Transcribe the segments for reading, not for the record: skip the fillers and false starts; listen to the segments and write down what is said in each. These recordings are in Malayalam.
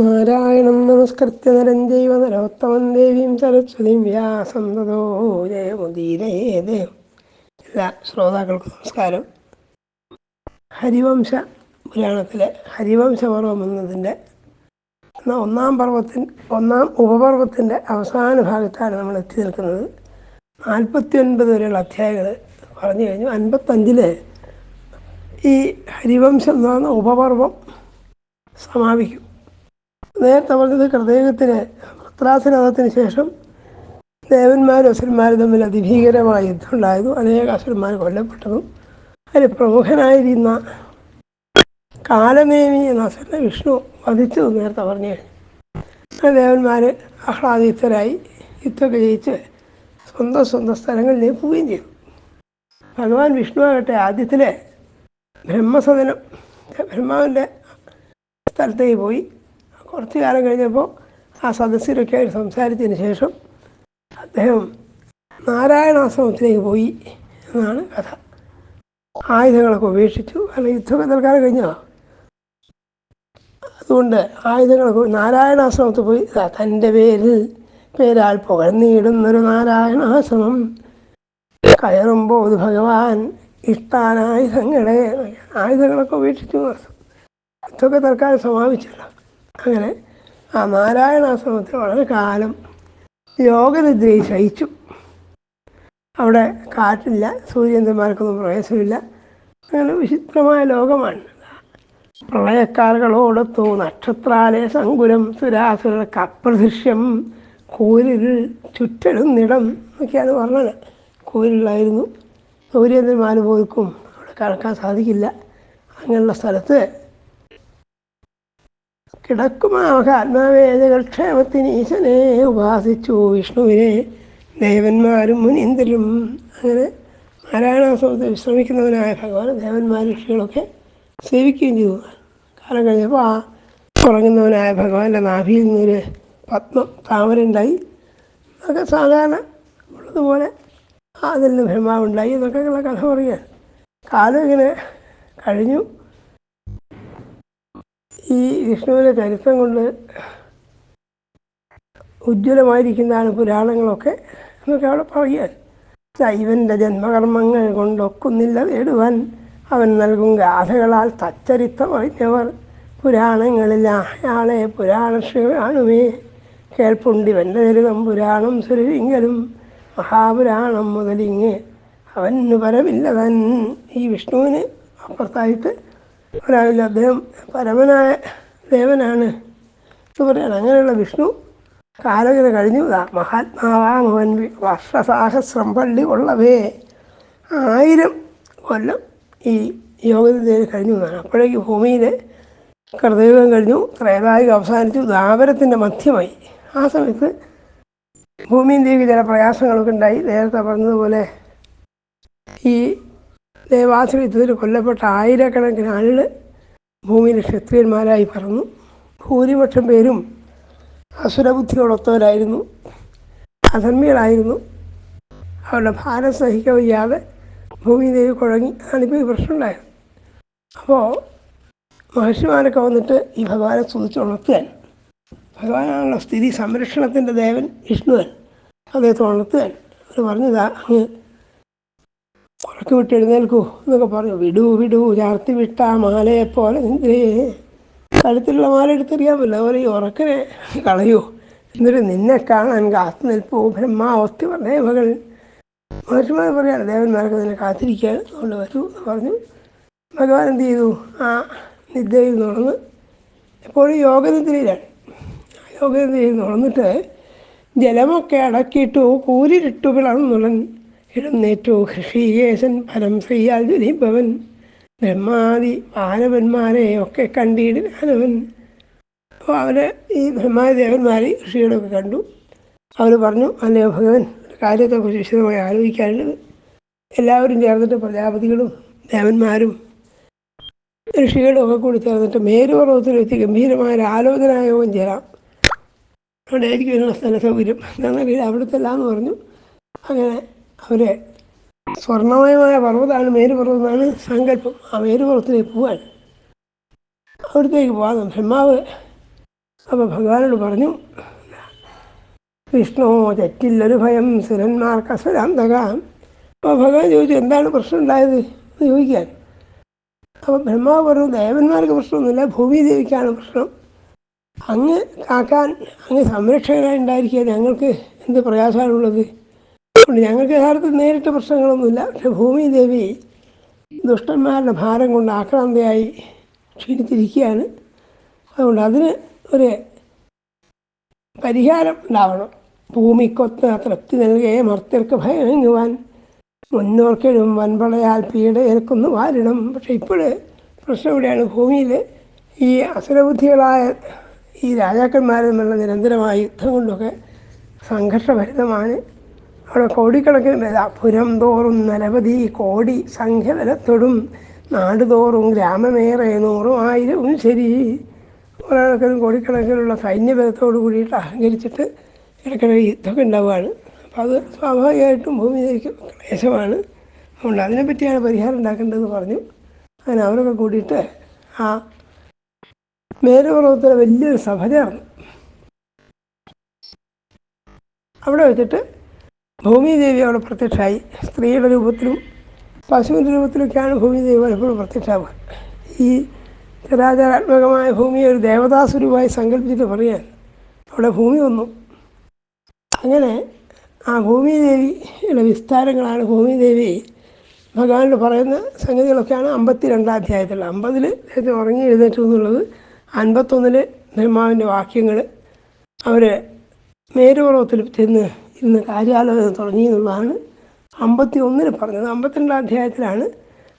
നാരായണം നമസ്കൃത്യ നരം ചൈവ നരോത്തമം ദേവീം സരസ്വതീം വ്യാസം തതോ ജയമുദീരയേത്. എല്ലാ ശ്രോതാക്കൾക്കും നമസ്കാരം. ഹരിവംശ പുരാണത്തിലെ ഹരിവംശപർവം എന്നതിൻ്റെ ഒന്നാം ഉപപർവത്തിൻ്റെ അവസാന ഭാഗത്താണ് നമ്മൾ എത്തി നിൽക്കുന്നത്. 49 വരെയുള്ള അധ്യായങ്ങൾ പറഞ്ഞു കഴിഞ്ഞു. 55 ഈ ഹരിവംശം എന്ന് പറയുന്ന ഉപപർവം സമാപിക്കും. നേരത്തെ പറഞ്ഞത് കൃതയുഗത്തിന് വൃത്രാസുരവധത്തിന് ശേഷം ദേവന്മാരും അസുരന്മാരും തമ്മിൽ അതിഭീകരമായ യുദ്ധം ഉണ്ടായതും അനേക അസുരന്മാർ കൊല്ലപ്പെട്ടതും അതിൽ പ്രമുഖനായിരുന്ന കാലനേമി എന്ന അസുരനെ വിഷ്ണു വധിച്ചതും നേരത്തെ പറഞ്ഞു കഴിഞ്ഞു. ദേവന്മാർ ആഹ്ലാദിതരായി യുദ്ധമൊക്കെ ജയിച്ച് സ്വന്തം സ്ഥലങ്ങളിലേക്ക് പോവുകയും ചെയ്തു. ഭഗവാൻ വിഷ്ണു ആകട്ടെ ആദ്യത്തിലെ ബ്രഹ്മസദനം ബ്രഹ്മാവിൻ്റെ സ്ഥലത്തേക്ക് പോയി. കുറച്ചു കാലം കഴിഞ്ഞപ്പോൾ ആ സദസ്സിലൊക്കെ ആയിട്ട് സംസാരിച്ചതിന് ശേഷം അദ്ദേഹം നാരായണാശ്രമത്തിലേക്ക് പോയി എന്നാണ് കഥ. ആയുധങ്ങളൊക്കെ ഉപേക്ഷിച്ചു. അല്ലെങ്കിൽ യുദ്ധമൊക്കെ തൽക്കാലം കഴിഞ്ഞോ. അതുകൊണ്ട് ആയുധങ്ങളൊക്കെ നാരായണാശ്രമത്തിൽ പോയി തൻ്റെ പേരാൽ പുകഴ്ന്നിടുന്നൊരു നാരായണാശ്രമം കയറുമ്പോൾ ഭഗവാൻ ആയുധങ്ങളൊക്കെ ഉപേക്ഷിച്ചു. യുദ്ധമൊക്കെ തൽക്കാലം സമാപിച്ചല്ലോ. അങ്ങനെ ആ നാരായണാശ്രമത്തിൽ വളരെ കാലം യോഗനിദ്രയിൽ ശയിച്ചു. അവിടെ കാറ്റില്ല, സൂര്യചന്ദ്രന്മാർക്കൊന്നും പ്രവേശമില്ല. അങ്ങനെ വിചിത്രമായ ലോകമാണ്. പ്രളയക്കാറുകളോടൊത്തു നക്ഷത്രാലയ സങ്കുലം സുരാസുരർക്ക് അപ്രദൃശ്യം കൂരിൽ ചുറ്റെടുന്നിടം എന്നൊക്കെയാണ് പറഞ്ഞത്. കൂരിലായിരുന്നു. സൂര്യചന്ദ്രന്മാർ പോയിക്കും അവിടെ കടക്കാൻ സാധിക്കില്ല. അങ്ങനെയുള്ള സ്ഥലത്ത് കിടക്കുമാത്മാവേദകൾ ക്ഷേമത്തിന് ഈശനെ ഉപാസിച്ചു വിഷ്ണുവിനെ ദേവന്മാരും മുനീന്ദ്രരും. അങ്ങനെ നാരായണാശ്രമത്തിൽ വിശ്രമിക്കുന്നവനായ ഭഗവാൻ ദേവന്മാർ ഋഷികളൊക്കെ സേവിക്കുകയും ചെയ്തു. കാലം കഴിഞ്ഞപ്പോൾ ആ ഉറങ്ങുന്നവനായ ഭഗവാന്റെ നാഭിയിൽ നിന്നൊരു താമരയുണ്ടായി. അതൊക്കെ സാധാരണ ഉള്ളതുപോലെ അതിൽ നിന്ന് ബ്രഹ്മാവുണ്ടായി എന്നൊക്കെയുള്ള കഥ പറയുകയാണ്. കാലം ഇങ്ങനെ കഴിഞ്ഞു. ഈ വിഷ്ണുവിൻ്റെ ചരിത്രം കൊണ്ട് ഉജ്ജ്വലമായിരിക്കുന്നതാണ് പുരാണങ്ങളൊക്കെ എന്നൊക്കെ അവിടെ പറയുകയാണ്. ഇവൻ്റെ ജന്മകർമ്മങ്ങൾ കൊണ്ടൊക്കുന്നില്ല നേടുവാൻ അവൻ നൽകും ഗാഥകളാൽ തച്ചരിത്രം അറിഞ്ഞവർ പുരാണങ്ങളിൽ അയാളെ പുരാണശ്രീയാണുമേ കേൾപ്പുണ്ടിവൻ്റെ ചരിതം പുരാണം സുരവിങ്കലും മഹാപുരാണം മുതലിങ്ങ് അവന് പരമില്ലതൻ. ഈ വിഷ്ണുവിന് അപ്പുറത്തായിട്ട് ഒരാളില്ല. അദ്ദേഹം പരമനായ ദേവനാണ് എന്ന് പറയാണ്. അങ്ങനെയുള്ള വിഷ്ണു കാലങ്ങനെ കഴിഞ്ഞു. മഹാത്മാവാമവൻ വർഷസാഹസ്രം പള്ളി കൊള്ളവേ 1000 കൊല്ലം ഈ യോഗനിദ്രയിൽ കഴിഞ്ഞു എന്നാണ്. അപ്പോഴേക്ക് ഭൂമിയിൽ കൃതയുഗം കഴിഞ്ഞു, ത്രേതായുഗം അവസാനിച്ചു, ദ്വാപരത്തിൻ്റെ മധ്യമായി. ആ സമയത്ത് ഭൂമിയിലേക്ക് ചില പ്രയാസങ്ങളൊക്കെ ഉണ്ടായി. നേരത്തെ പറഞ്ഞതുപോലെ ഈ ദേവാസുര യുദ്ധത്തിൽ കൊല്ലപ്പെട്ട 1000കണക്കിന് ആളുകൾ ഭൂമിയിൽ ക്ഷത്രിയന്മാരായി പറന്നു. ഭൂരിപക്ഷം പേരും അസുരബുദ്ധിയോടൊത്തവരായിരുന്നു, അധർമ്മികളായിരുന്നു. അവരുടെ ഭാരം സഹിക്കാൻ വയ്യാതെ ഭൂമിയിലേക്ക് കുഴങ്ങി. അതാണിപ്പോൾ ഈ പ്രശ്നമുണ്ടായത്. അപ്പോൾ മഹർഷിമാരൊക്കെ വന്നിട്ട് ഈ ഭഗവാനെ സ്തുതിച്ചുണർത്തുകയാണ്. ഭഗവാനാണല്ലോ സ്ഥിതി സംരക്ഷണത്തിൻ്റെ ദേവൻ വിഷ്ണുവൻ. അദ്ദേഹത്തെ ഉണർത്തുകയാണ്. അവർ പറഞ്ഞതാ അങ്ങ് ഉറക്കി വിട്ട് എഴുന്നേൽക്കൂ എന്നൊക്കെ പറഞ്ഞു. വിടൂ ചാർത്തി വിട്ട മാലയെപ്പോലെ നിന്ദ്രേ. കഴുത്തിലുള്ള മാല എടുത്തെറിയാമല്ലോ, അതുപോലെ ഈ ഉറക്കനെ കളയൂ. എന്നിട്ട് നിന്നെ കാണാൻ കാത്തു നിൽപ്പൂ ബ്രഹ്മാവസ്തി ദേവകൾ. മഹർഷിമാർ പറയാണ് ദേവന്മാർക്ക് നിന്നെ കാത്തിരിക്കുകയാണ്, അതുകൊണ്ട് വരൂ എന്ന് പറഞ്ഞു. ഭഗവാൻ എന്ത് ചെയ്തു? ആ നിദ്രയിൽ നുണന്ന് എപ്പോഴും യോഗനിദ്രയിലാണ്. യോഗനിദ്രയിൽ നുണന്നിട്ട് ജലമൊക്കെ അടക്കിയിട്ടു കൂരിട്ടു പിളർന്നുളൻ ഇടന്നേറ്റു ഹൃഷികേശൻ ഫലം ശ്രീയാൽ ജനിപ്പവൻ ബ്രഹ്മാദി മാനവന്മാരെ ഒക്കെ കണ്ടിടാനവൻ. അപ്പോൾ അവരെ ഈ ബ്രഹ്മാദി ദേവന്മാരെ ഋഷികളൊക്കെ കണ്ടു. അവർ പറഞ്ഞു, അല്ലയോ ഭഗവൻ, ഒരു കാര്യത്തെക്കുറിച്ച് വിശദമായി ആലോചിക്കാനുള്ളത്. എല്ലാവരും ചേർന്നിട്ട് പ്രജാപതികളും ദേവന്മാരും ഋഷികളും ഒക്കെ കൂടി ചേർന്നിട്ട് മേരുപർവ്വതത്തിലെത്തി ഗംഭീരമായ ഒരു ആലോചനായോഗം ചേരാം. അവിടെ ആയിരിക്കും ഇതിനുള്ള സ്ഥല സൗകര്യം. ഞങ്ങൾ അവിടുത്തെ എന്ന് പറഞ്ഞു. അങ്ങനെ അവർ സ്വർണ്ണമയമായ പർവ്വതമാണ് മേരുപർവ്വതം എന്നാണ് സങ്കല്പം. ആ മേരുപർവ്വതത്തിലേക്ക് പോവാൻ അവിടത്തേക്ക് പോകാം. ബ്രഹ്മാവ് അപ്പോൾ ഭഗവാനോട് പറഞ്ഞു, വിഷ്ണു തെറ്റില്ലൊരു ഭയം സുരന്മാർക്ക് അസുരാന്തകാം. അപ്പോൾ ഭഗവാൻ ചോദിച്ചു, എന്താണ് പ്രശ്നം ഉണ്ടായത് എന്ന് ചോദിക്കാൻ. അപ്പോൾ ബ്രഹ്മാവ് പറഞ്ഞു, ദേവന്മാർക്ക് പ്രശ്നമൊന്നുമില്ല, ഭൂമിദേവിക്കാണ് പ്രശ്നം. അങ്ങ് കാക്കാൻ, അങ്ങ് സംരക്ഷകനായി ഉണ്ടായിരിക്കുക ഞങ്ങൾക്ക് എന്ത് പ്രയാസമാണുള്ളത്? അതുകൊണ്ട് ഞങ്ങൾക്ക് യഥാർത്ഥത്തിൽ നേരിട്ട് പ്രശ്നങ്ങളൊന്നുമില്ല. പക്ഷെ ഭൂമിദേവി ദുഷ്ടന്മാരുടെ ഭാരം കൊണ്ട് ആക്രാന്തയായി ക്ഷീണിച്ചിരിക്കുകയാണ്. അതുകൊണ്ട് അതിന് ഒരു പരിഹാരം ഉണ്ടാവണം. ഭൂമിക്കൊത്ത് തൃപ്തി നൽകുകയെ മർത്യർക്ക് ഭയങ്ങുവാൻ മുന്നോർക്കെഴും വൻപളയാൽ പീഡയേൽക്കുന്നു വാരിടം. പക്ഷെ ഇപ്പോൾ പ്രശ്നം ഇവിടെയാണ്. ഭൂമിയിൽ ഈ അസുരബുദ്ധികളായ ഈ രാജാക്കന്മാരിൽ നിന്നുള്ള നിരന്തരമായ യുദ്ധം കൊണ്ടൊക്കെ സംഘർഷഭരിതമാണ്. അവിടെ കോടിക്കണക്കിന് പുരം തോറും നിരവധി കോടി സംഖ്യബലത്തോടും നാടുതോറും ഗ്രാമമേറെ 100,000 ശരി ഒരാൾക്കും കോടിക്കണക്കിനുള്ള സൈന്യബലത്തോട് കൂടിയിട്ട് അഹങ്കരിച്ചിട്ട് ഇടയ്ക്കിടയ്ക്ക് യുദ്ധമൊക്കെ ഉണ്ടാവുകയാണ്. അപ്പോൾ അത് സ്വാഭാവികമായിട്ടും ഭൂമിയിലേക്ക് ക്ലേശമാണ്. അതുകൊണ്ട് അതിനെപ്പറ്റിയാണ് പരിഹാരം ഉണ്ടാക്കേണ്ടതെന്ന് പറഞ്ഞു. അങ്ങനെ അവരൊക്കെ കൂടിയിട്ട് ആ മേരുപർവ്വതത്തിലെ വലിയൊരു സഭ ചേർന്നു. അവിടെ വെച്ചിട്ട് ഭൂമിദേവി അവിടെ പ്രത്യക്ഷമായി. സ്ത്രീയുടെ രൂപത്തിലും പശുവിൻ്റെ രൂപത്തിലൊക്കെയാണ് ഭൂമിദേവി പലപ്പോഴും പ്രത്യക്ഷമാവുക. ഈ ചരാചരാത്മകമായ ഭൂമിയെ ഒരു ദേവതാസ്വരൂപമായി സങ്കല്പിച്ചിട്ട് പറയാൻ അവിടെ ഭൂമി വന്നു. അങ്ങനെ ആ ഭൂമിദേവിയുടെ വിസ്താരങ്ങളാണ് ഭൂമിദേവി ഭഗവാനോട് പറയുന്ന സംഗതികളൊക്കെയാണ് 52-ാം അധ്യായത്തിൽ. 50 ഉറങ്ങി എഴുന്നേറ്റു എന്നുള്ളത്, 51 ബ്രഹ്മാവിൻ്റെ വാക്യങ്ങൾ അവർ മേരുപർവ്വതത്തിൽ ചെന്ന് ഇന്ന് കാര്യാലോചന തുടങ്ങി എന്നുള്ളതാണ് 51 പറഞ്ഞത്. 52-ാം അധ്യായത്തിലാണ്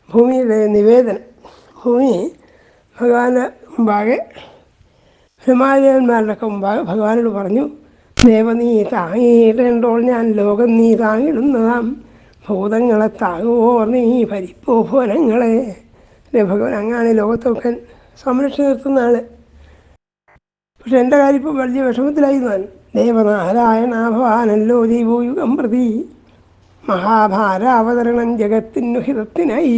ഭൂമിയുടെ നിവേദനം. ഭൂമി ഭഗവാന് മുമ്പാകെ ഹിമാലയന്മാരുടെയൊക്കെ മുമ്പാകെ ഭഗവാനോട് പറഞ്ഞു, ദേവ നീ താങ്ങിയിടേണ്ടോൾ ഞാൻ ലോകം നീ താങ്ങിടുന്നതാം ഭൂതങ്ങളെ താങ്ങുവോ നീ ഭരിപ്പോ ഭുവനങ്ങളെ. ഭഗവാൻ അങ്ങാണ് ലോകത്തൊക്കെ സംരക്ഷിച്ച് നിർത്തുന്ന ആൾ. പക്ഷെ എൻ്റെ കാര്യം ഇപ്പോൾ വലിയ വിഷമത്തിലായി. ഞാൻ ദേവനാരായണ ഭവാനല്ലോ ദൈവോയുഗം പ്രതി മഹാഭാരാവതരണം ജഗത്തിനു ഹിതത്തിനായി.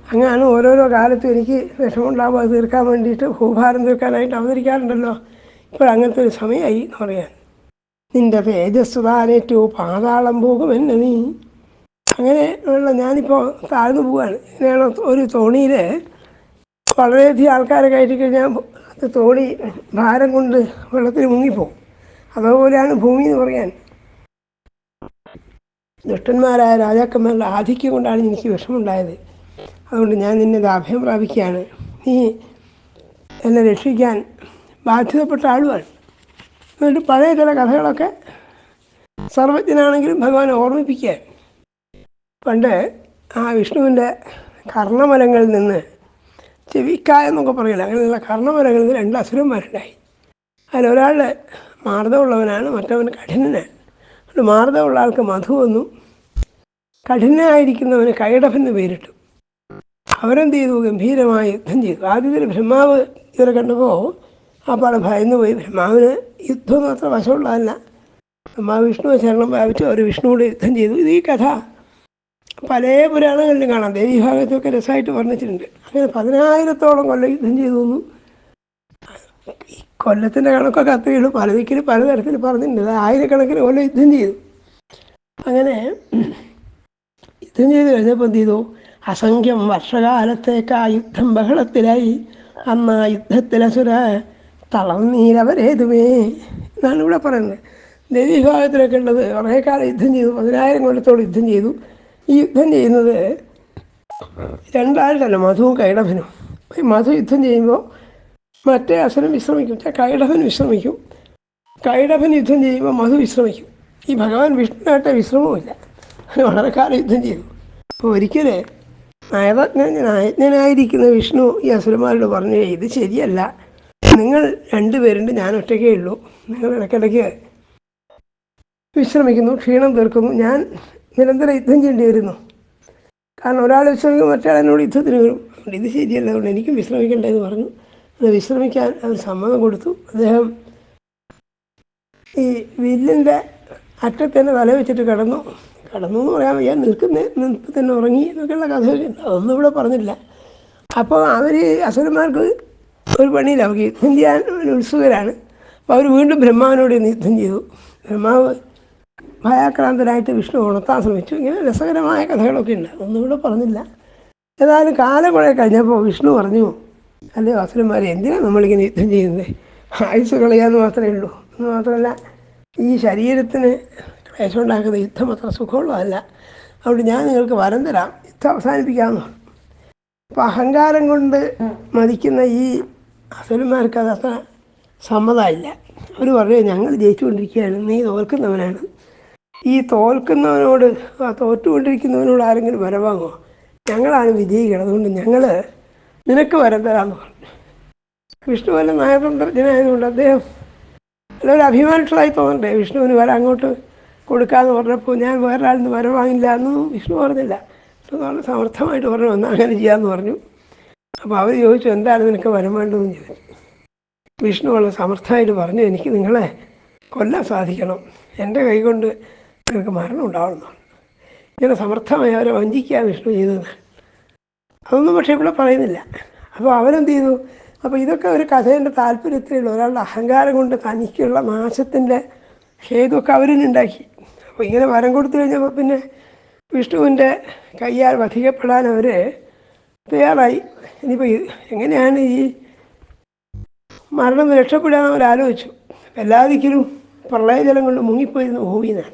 അങ്ങനെയാണ് ഓരോരോ കാലത്തും എനിക്ക് വിഷമമുണ്ടാകുമ്പോൾ അത് തീർക്കാൻ വേണ്ടിയിട്ട്, ഭൂഭാരം തീർക്കാനായിട്ട് അവതരിക്കാറുണ്ടല്ലോ. ഇപ്പോൾ അങ്ങനത്തെ ഒരു സമയമായി എന്ന് പറയാൻ. നിൻ്റെ തേജസ് താനേറ്റു പാതാളം പോകുമെന്നെ നീ. അങ്ങനെ ഉള്ള ഞാനിപ്പോൾ താഴ്ന്നു പോവുകയാണ്. ഇങ്ങനെയാണ് ഒരു തോണിയിൽ വളരെയധികം ആൾക്കാരെ കയറ്റി കഴിഞ്ഞാൽ തോണി ഭാരം കൊണ്ട് വെള്ളത്തിൽ മുങ്ങിപ്പോകും. അതുപോലെയാണ് ഭൂമി എന്ന് പറയാൻ. ദുഷ്ടന്മാരായ രാജാക്കന്മാരുടെ ആധിക്യം കൊണ്ടാണ് എനിക്ക് വിഷമമുണ്ടായത്. അതുകൊണ്ട് ഞാൻ നിന്നെ അഭയം പ്രാപിക്കുകയാണ്. നീ എന്നെ രക്ഷിക്കാൻ ബാധ്യതപ്പെട്ട ആളുമാണ്. എന്നിട്ട് പഴയ ചില കഥകളൊക്കെ സർവജ്ഞനാണെങ്കിലും ഭഗവാനെ ഓർമ്മിപ്പിക്കാൻ. പണ്ട് ആ വിഷ്ണുവിൻ്റെ കർണമലങ്ങളിൽ നിന്ന്, ചെവിക്കായ എന്നൊക്കെ പറയില്ല, അങ്ങനെയുള്ള കർണമലങ്ങളിൽ നിന്ന് 2 അസുരന്മാരുണ്ടായി. അതിലൊരാൾ മാർദ്ദവമുള്ളവനാണ്, മറ്റവൻ കഠിനനാണ്. മാർദ്ദവമുള്ള ആൾക്ക് മധു എന്നും കഠിനനായിരിക്കുന്നവന് കൈടഭൻ എന്ന് പേരിട്ടു. അവരെന്ത് ചെയ്തു? ഗംഭീരമായി യുദ്ധം ചെയ്തു. ആദ്യത്തിൽ ബ്രഹ്മാവ് ഇവരെ കണ്ടപ്പോൾ ആ പാടെ ഭയന്നു പോയി. ബ്രഹ്മാവിന് യുദ്ധമൊന്നും അത്ര വശമുള്ളതല്ല. ബ്രഹ്മാവ് വിഷ്ണുവെ ശരണം പ്രാപിച്ചു. അവർ വിഷ്ണുവോട് യുദ്ധം ചെയ്തു. ഇത് ഈ കഥ പല പുരാണങ്ങളിലും കാണാം. ദേവീഭാഗത്തൊക്കെ രസമായിട്ട് വർണ്ണിച്ചിട്ടുണ്ട്. അങ്ങനെ 10,000-ഓളം കൊല്ലം യുദ്ധം ചെയ്തു എന്നും. ഈ കൊല്ലത്തിൻ്റെ കണക്കൊക്കെ അത്രയുള്ളൂ. പല ദിക്കിൽ പലതരത്തിൽ പറഞ്ഞിട്ടുണ്ട്. 1000-കണക്കിന് കൊല്ലം യുദ്ധം ചെയ്തു. അങ്ങനെ യുദ്ധം ചെയ്ത് കഴിഞ്ഞപ്പോൾ എന്ത് ചെയ്തു? അസംഖ്യം വർഷകാലത്തേക്ക് ആ യുദ്ധം ബഹളത്തിലായി. അന്ന് ആ യുദ്ധത്തിലസുര തളർന്നീരവരേതുമേ എന്നാണ് ഇവിടെ പറയുന്നത്. ദേവീഭാഗത്തിലൊക്കെ ഉള്ളത് കുറേ കാലം യുദ്ധം ചെയ്തു, 10,000 കൊല്ലത്തോളം യുദ്ധം ചെയ്തു. ഈ യുദ്ധം ചെയ്യുന്നത് 2 ആൾക്കല്ല, മധുവും കൈടഭനും. മധു യുദ്ധം ചെയ്യുമ്പോൾ മറ്റേ അസുരൻ വിശ്രമിക്കും, കൈടഭൻ വിശ്രമിക്കും. കൈടഭൻ യുദ്ധം ചെയ്യുമ്പോൾ മധു വിശ്രമിക്കും. ഈ ഭഗവാൻ വിഷ്ണുവായിട്ട് വിശ്രമവുമില്ല. വളരെ കാലം യുദ്ധം ചെയ്തു. അപ്പോൾ ഒരിക്കൽ നയജ്ഞനായിരിക്കുന്ന വിഷ്ണു ഈ അസുരന്മാരോട് പറഞ്ഞു, ഇത് ശരിയല്ല, നിങ്ങൾ 2 പേരുണ്ട്, ഞാൻ ഒറ്റയ്ക്കേ ഉള്ളൂ. നിങ്ങൾ ഇടയ്ക്കിടയ്ക്ക് വിശ്രമിക്കുന്നു, ക്ഷീണം തീർക്കുന്നു, ഞാൻ നിരന്തരം യുദ്ധം ചെയ്യേണ്ടി വരുന്നു. കാരണം ഒരാൾ വിശ്രമിക്കും, മറ്റേ എന്നോട് യുദ്ധത്തിന് വരും. അതുകൊണ്ട് ഇത് ശരിയല്ല, അതുകൊണ്ട് എനിക്കും വിശ്രമിക്കേണ്ടതെന്ന് പറഞ്ഞു. അത് വിശ്രമിക്കാൻ അവർ സമ്മതം കൊടുത്തു. അദ്ദേഹം ഈ വില്ലിൻ്റെ അറ്റത്തന്നെ തല വെച്ചിട്ട് കിടന്നു എന്ന് പറയാൻ വയ്യ, നിൽപ്പ് തന്നെ ഉറങ്ങി എന്നൊക്കെയുള്ള കഥയൊക്കെ ഉണ്ട്. അതൊന്നും ഇവിടെ പറഞ്ഞില്ല. അപ്പോൾ അവർ അസുരന്മാർക്ക് ഒരു പണിയില്ല, അവർക്ക് യുദ്ധം ചെയ്യാൻ ഉത്സുകരാണ്. അപ്പോൾ അവർ വീണ്ടും ബ്രഹ്മാവിനോട് യുദ്ധം ചെയ്തു. ബ്രഹ്മാവ് ഭയാക്രാന്തനായിട്ട് വിഷ്ണു ഉണർത്താൻ ശ്രമിച്ചു. ഇങ്ങനെ രസകരമായ കഥകളൊക്കെ ഉണ്ട്, ഒന്നുകൂടെ പറഞ്ഞില്ല. ഏതായാലും കാലം കുറേ കഴിഞ്ഞപ്പോൾ വിഷ്ണു പറഞ്ഞു, അല്ലയോ അസുരന്മാരെ, എന്തിനാണ് നമ്മളിങ്ങനെ യുദ്ധം ചെയ്യുന്നത്? ആയുസ് കളയാന്ന് മാത്രമേ ഉള്ളൂ. എന്ന് മാത്രമല്ല, ഈ ശരീരത്തിന് ക്ലേശം ഉണ്ടാക്കുന്ന യുദ്ധം അത്ര സുഖമുള്ളതല്ല. അതുകൊണ്ട് ഞാൻ നിങ്ങൾക്ക് വരം തരാം, യുദ്ധം അവസാനിപ്പിക്കാമെന്ന്. അപ്പോൾ അഹങ്കാരം കൊണ്ട് മതിക്കുന്ന ഈ അസുരന്മാർക്ക് അത് അത്ര സമ്മതമില്ല. അവർ പറയും, ഞങ്ങൾ ജയിച്ചുകൊണ്ടിരിക്കുകയാണ്, നീ തോൽക്കുന്നവനാണ്. ഈ തോൽക്കുന്നവനോട്, തോറ്റുകൊണ്ടിരിക്കുന്നവനോട് ആരെങ്കിലും വരം വാങ്ങുമോ? ഞങ്ങളാണ് വിജയികൾ, അതുകൊണ്ട് ഞങ്ങൾ നിനക്ക് വരം തരാമെന്ന് പറഞ്ഞു. വിഷ്ണു വല്ല നയതന്ത്രജ്ഞനായതുകൊണ്ട് അദ്ദേഹം ഒരു അഭിമാനിച്ചതായി തോന്നണ്ടേ. വിഷ്ണുവിന് വരം അങ്ങോട്ട് കൊടുക്കാമെന്ന് പറഞ്ഞപ്പോൾ ഞാൻ വേറൊരാളിൽ നിന്ന് വരം വാങ്ങില്ല എന്നും വിഷ്ണു പറഞ്ഞില്ല. വിഷ്ണു വളരെ സമർത്ഥമായിട്ട് പറഞ്ഞു, എന്നാൽ അങ്ങനെ ചെയ്യാമെന്ന് പറഞ്ഞു. അപ്പോൾ അവർ ചോദിച്ചു, എന്താണ് നിനക്ക് വരം വേണ്ടതെന്ന് ചോദിച്ചു. വിഷ്ണു വളരെ സമർത്ഥമായിട്ട് പറഞ്ഞു, എനിക്ക് നിങ്ങളെ കൊല്ലാൻ സാധിക്കണം, എൻ്റെ കൈകൊണ്ട് നിങ്ങൾക്ക് മരണം ഉണ്ടാവണം. ഇങ്ങനെ സമർത്ഥമായി അവരെ വഞ്ചിക്കാൻ വിഷ്ണു ചെയ്തത്. അതൊന്നും പക്ഷേ ഇവിടെ പറയുന്നില്ല. അപ്പോൾ അവരെന്ത് ചെയ്തു? അപ്പോൾ ഇതൊക്കെ ഒരു കഥേൻ്റെ താല്പര്യത്തിലുള്ള ഒരാളുടെ അഹങ്കാരം കൊണ്ട് തനിക്കുള്ള നാശത്തിൻ്റെ ഹേതുവൊക്കെ അവരിനുണ്ടാക്കി. അപ്പോൾ ഇങ്ങനെ വരം കൊടുത്തു കഴിഞ്ഞപ്പോൾ പിന്നെ വിഷ്ണുവിൻ്റെ കയ്യാൽ വധിക്കപ്പെടാൻ അവർ തയ്യാറായി. ഇനിയിപ്പോൾ എങ്ങനെയാണ് ഈ മരണം രക്ഷപ്പെടാമെന്ന് അവരാലോചിച്ചു. എല്ലാ ദിക്കിലും പ്രളയജലം കൊണ്ട് മുങ്ങിപ്പോയിരുന്ന ഭൂമിന്നാണ്.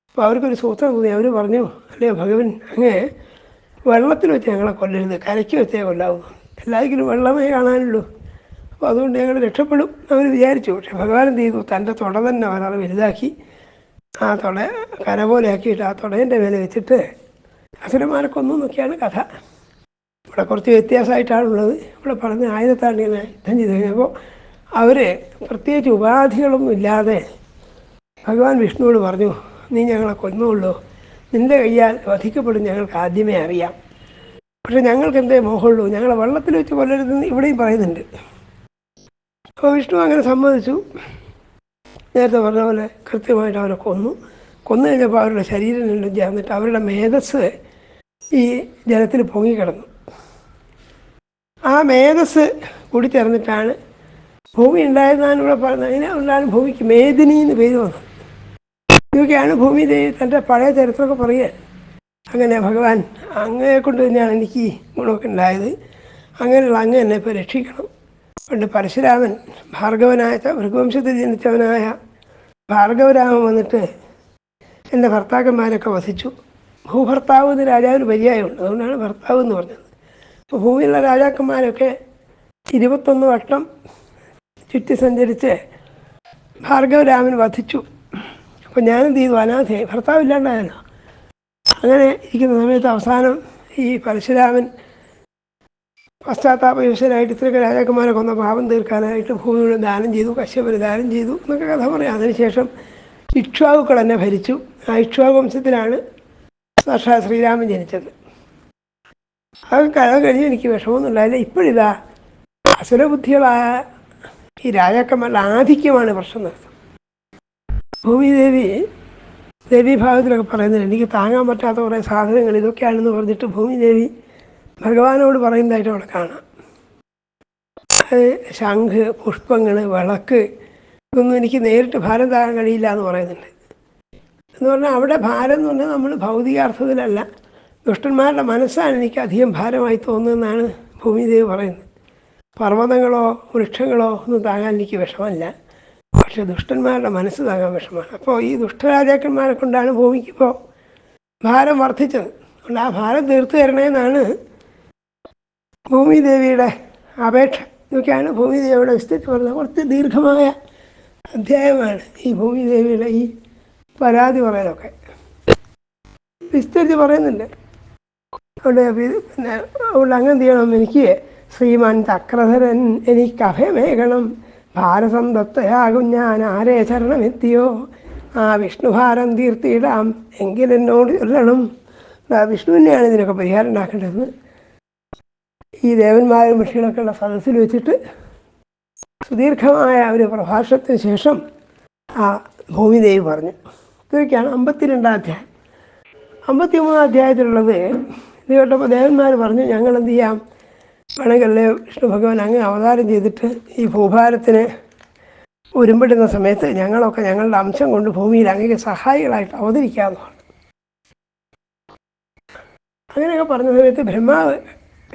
അപ്പോൾ അവർക്കൊരു സൂത്രം തോന്നി. അവർ പറഞ്ഞു, അല്ലയോ ഭഗവൻ, അങ്ങേ വെള്ളത്തിൽ വെച്ച് ഞങ്ങളെ കൊല്ലരുത്, കരയ്ക്ക് വെച്ചേ കൊല്ലാവുന്നു. എല്ലാ ദിക്കിലും വെള്ളമേ കാണാനുള്ളൂ, അപ്പോൾ അതുകൊണ്ട് ഞങ്ങൾ രക്ഷപ്പെടും അവർ വിചാരിച്ചു. പക്ഷെ ഭഗവാൻ എന്ത് ചെയ്തു? തൻ്റെ തുട തന്നെ വളരെ വലുതാക്കി ആ തുട കര പോലെ ആക്കിയിട്ട് ആ തുടേൻ്റെ മേലെ വെച്ചിട്ട് അസുരന്മാരെ കൊന്നു എന്നൊക്കെയാണ് കഥ. ഇവിടെ കുറച്ച് വ്യത്യാസമായിട്ടാണുള്ളത്. ഇവിടെ പറഞ്ഞ ആയുധത്താണ് ഇങ്ങനെ യുദ്ധം ചെയ്ത് കഴിഞ്ഞപ്പോൾ അവർ പ്രത്യേകിച്ച് ഉപാധികളൊന്നും ഇല്ലാതെ ഭഗവാൻ വിഷ്ണുവോട് പറഞ്ഞു, നീ ഞങ്ങളെ കൊന്നുള്ളൂ, നിൻ്റെ കയ്യാൽ വധിക്കപ്പെടും ഞങ്ങൾക്ക് ആദ്യമേ അറിയാം. പക്ഷെ ഞങ്ങൾക്ക് എന്തേ മോഹമുള്ളൂ, ഞങ്ങളെ വെള്ളത്തിൽ വെച്ച് കൊല്ലരുതെന്ന് ഇവിടെയും പറയുന്നുണ്ട്. അപ്പോൾ വിഷ്ണു അങ്ങനെ സമ്മതിച്ചു. നേരത്തെ പറഞ്ഞ പോലെ കൃത്യമായിട്ട് അവരെ കൊന്നു കഴിഞ്ഞപ്പോൾ അവരുടെ ശരീരം ചേർന്നിട്ട് അവരുടെ മേധസ് ഈ ജലത്തിൽ പൊങ്ങിക്കിടന്നു. ആ മേധസ് കൂടി ചേർന്നിട്ടാണ് ഭൂമി ഉണ്ടായതെന്നാണ് ഇവിടെ പറയുന്നത്. അതിനെ കൊണ്ടാണ് ഭൂമിക്ക് മേദിനി എന്ന് പേര് വന്നത്. ഇതൊക്കെയാണ് ഭൂമി ദേവി തൻ്റെ പഴയ ചരിത്രമൊക്കെ പറയുക. അങ്ങനെ ഭഗവാൻ അങ്ങയെ കൊണ്ട് തന്നെയാണ് എനിക്ക് ഈ ഗുണമൊക്കെ ഉണ്ടായത്, അങ്ങനെയുള്ള അങ്ങ് എന്നെ ഇപ്പോൾ രക്ഷിക്കണം. പണ്ട് പരശുരാമൻ ഭാർഗവനായ ഭൃഗവംശത്തിൽ ജനിച്ചവനായ ഭാർഗവരാമൻ വന്നിട്ട് എൻ്റെ ഭർത്താക്കന്മാരൊക്കെ വസിച്ചു. ഭൂഭർത്താവ് എന്ന് രാജാവിന് പര്യായമുണ്ട്, അതുകൊണ്ടാണ് ഭർത്താവ് എന്ന് പറഞ്ഞത്. അപ്പോൾ ഭൂമിയിലുള്ള രാജാക്കന്മാരൊക്കെ 21 വട്ടം ചുറ്റി സഞ്ചരിച്ച് ഭാർഗവരാമൻ വധിച്ചു. അപ്പോൾ ഞാനെന്ത് ചെയ്തു? അനാഥയായി, ഭർത്താവില്ലാണ്ടായല്ലോ. അങ്ങനെ ഇരിക്കുന്ന സമയത്ത് അവസാനം ഈ പരശുരാമൻ പശ്ചാത്താപയുഷനായിട്ട് ഇത്രയൊക്കെ രാജാക്കന്മാരെ കൊന്ന പാപം തീർക്കാനായിട്ട് ഭൂമിയുടെ ദാനം ചെയ്തു, കശ്യപന് ദാനം ചെയ്തു എന്നൊക്കെ കഥ പറയാം. അതിനുശേഷം ഇക്ഷ്വാകുക്കൾ എന്നെ ഭരിച്ചു. ആ ഇക്ഷ്വാകു വംശത്തിലാണ് സാക്ഷാൽ ശ്രീരാമൻ ജനിച്ചത്. അത് കഥ കഴിഞ്ഞ് എനിക്ക് വിഷമമൊന്നും ഉണ്ടായില്ല. ഇപ്പോഴിതാ അസുരബുദ്ധികളായ ഈ രാജാക്കന്മാരുടെ ആധിക്യമാണ് പ്രശ്നം നടത്തുന്നത്. ഭൂമിദേവി ദേവീഭാഗത്തിലൊക്കെ പറയുന്നത് എനിക്ക് താങ്ങാൻ പറ്റാത്ത കുറേ സാധനങ്ങൾ ഇതൊക്കെയാണെന്ന് പറഞ്ഞിട്ട് ഭൂമിദേവി ഭഗവാനോട് പറയുന്നതായിട്ട് അവിടെ കാണാം. അത് ശംഖ്, പുഷ്പങ്ങൾ, വിളക്ക്, ഇതൊന്നും എനിക്ക് നേരിട്ട് ഭാരം താങ്ങാൻ കഴിയില്ല എന്ന് പറയുന്നുണ്ട്. എന്ന് പറഞ്ഞാൽ അവിടെ ഭാരം എന്ന് പറഞ്ഞാൽ നമ്മൾ ഭൗതികാർത്ഥത്തിലല്ല, ദുഷ്ടന്മാരുടെ മനസ്സാണ് എനിക്ക് അധികം ഭാരമായി തോന്നുന്നതെന്നാണ് ഭൂമിദേവി പറയുന്നത്. പർവ്വതങ്ങളോ വൃക്ഷങ്ങളോ ഒന്നും താങ്ങാൻ എനിക്ക് വിഷമമില്ല, പക്ഷെ ദുഷ്ടന്മാരുടെ മനസ്സ് താങ്ങാൻ വിഷമമാണ്. അപ്പോൾ ഈ ദുഷ്ടരാജാക്കന്മാരെ കൊണ്ടാണ് ഭൂമിക്കിപ്പോൾ ഭാരം വർദ്ധിച്ചത്. അതുകൊണ്ട് ആ ഭാരം തീർത്തു തരണേന്നാണ് ഭൂമിദേവിയുടെ അപേക്ഷ. ഇതൊക്കെയാണ് ഭൂമിദേവിയുടെ വിസ്തരിച്ച് പറയുന്നത്. കുറച്ച് ദീർഘമായ അധ്യായമാണ് ഈ ഭൂമിദേവിയുടെ ഈ പരാതി പറയലൊക്കെ വിസ്തരിച്ച് പറയുന്നുണ്ട്. അവിടെ പിന്നെ അതുകൊണ്ട് അങ്ങനെ ചെയ്യണം, എനിക്ക് ശ്രീമാൻ ചക്രധരൻ എനിക്ക് അഭയമേകണം, ഭാരസന്തത്തയാകും ഞാൻ ആരേ ശരണമെത്തിയോ, ആ വിഷ്ണുഭാരം തീർത്തിയിടാം എങ്കിലെന്നോട് ചൊല്ലണം. വിഷ്ണുവിനെയാണ് ഇതിനൊക്കെ പരിഹാരം ഉണ്ടാക്കേണ്ടത്. ഈ ദേവന്മാരും ഋഷികളൊക്കെ ഉള്ള സദസ്സിൽ വെച്ചിട്ട് സുദീർഘമായ ഒരു പ്രഭാഷണത്തിന് ശേഷം ആ ഭൂമിദേവി പറഞ്ഞു. ഇതൊക്കെയാണ് 52-ാം അധ്യായം. 53-ാം അധ്യായത്തിലുള്ളത് ഇത് കേട്ടപ്പോൾ ദേവന്മാർ പറഞ്ഞു, ഞങ്ങൾ എന്ത് ചെയ്യാം, ആണെങ്കിലല്ലേ വിഷ്ണു ഭഗവാൻ അങ്ങ് അവതാരം ചെയ്തിട്ട് ഈ ഭൂഭാരത്തിന് ഉരുമ്പിടുന്ന സമയത്ത് ഞങ്ങളൊക്കെ ഞങ്ങളുടെ അംശം കൊണ്ട് ഭൂമിയിൽ അങ്ങേക്ക് സഹായികളായിട്ട് അവതരിക്കാമെന്ന്. അങ്ങനെയൊക്കെ പറഞ്ഞ സമയത്ത് ബ്രഹ്മാവ്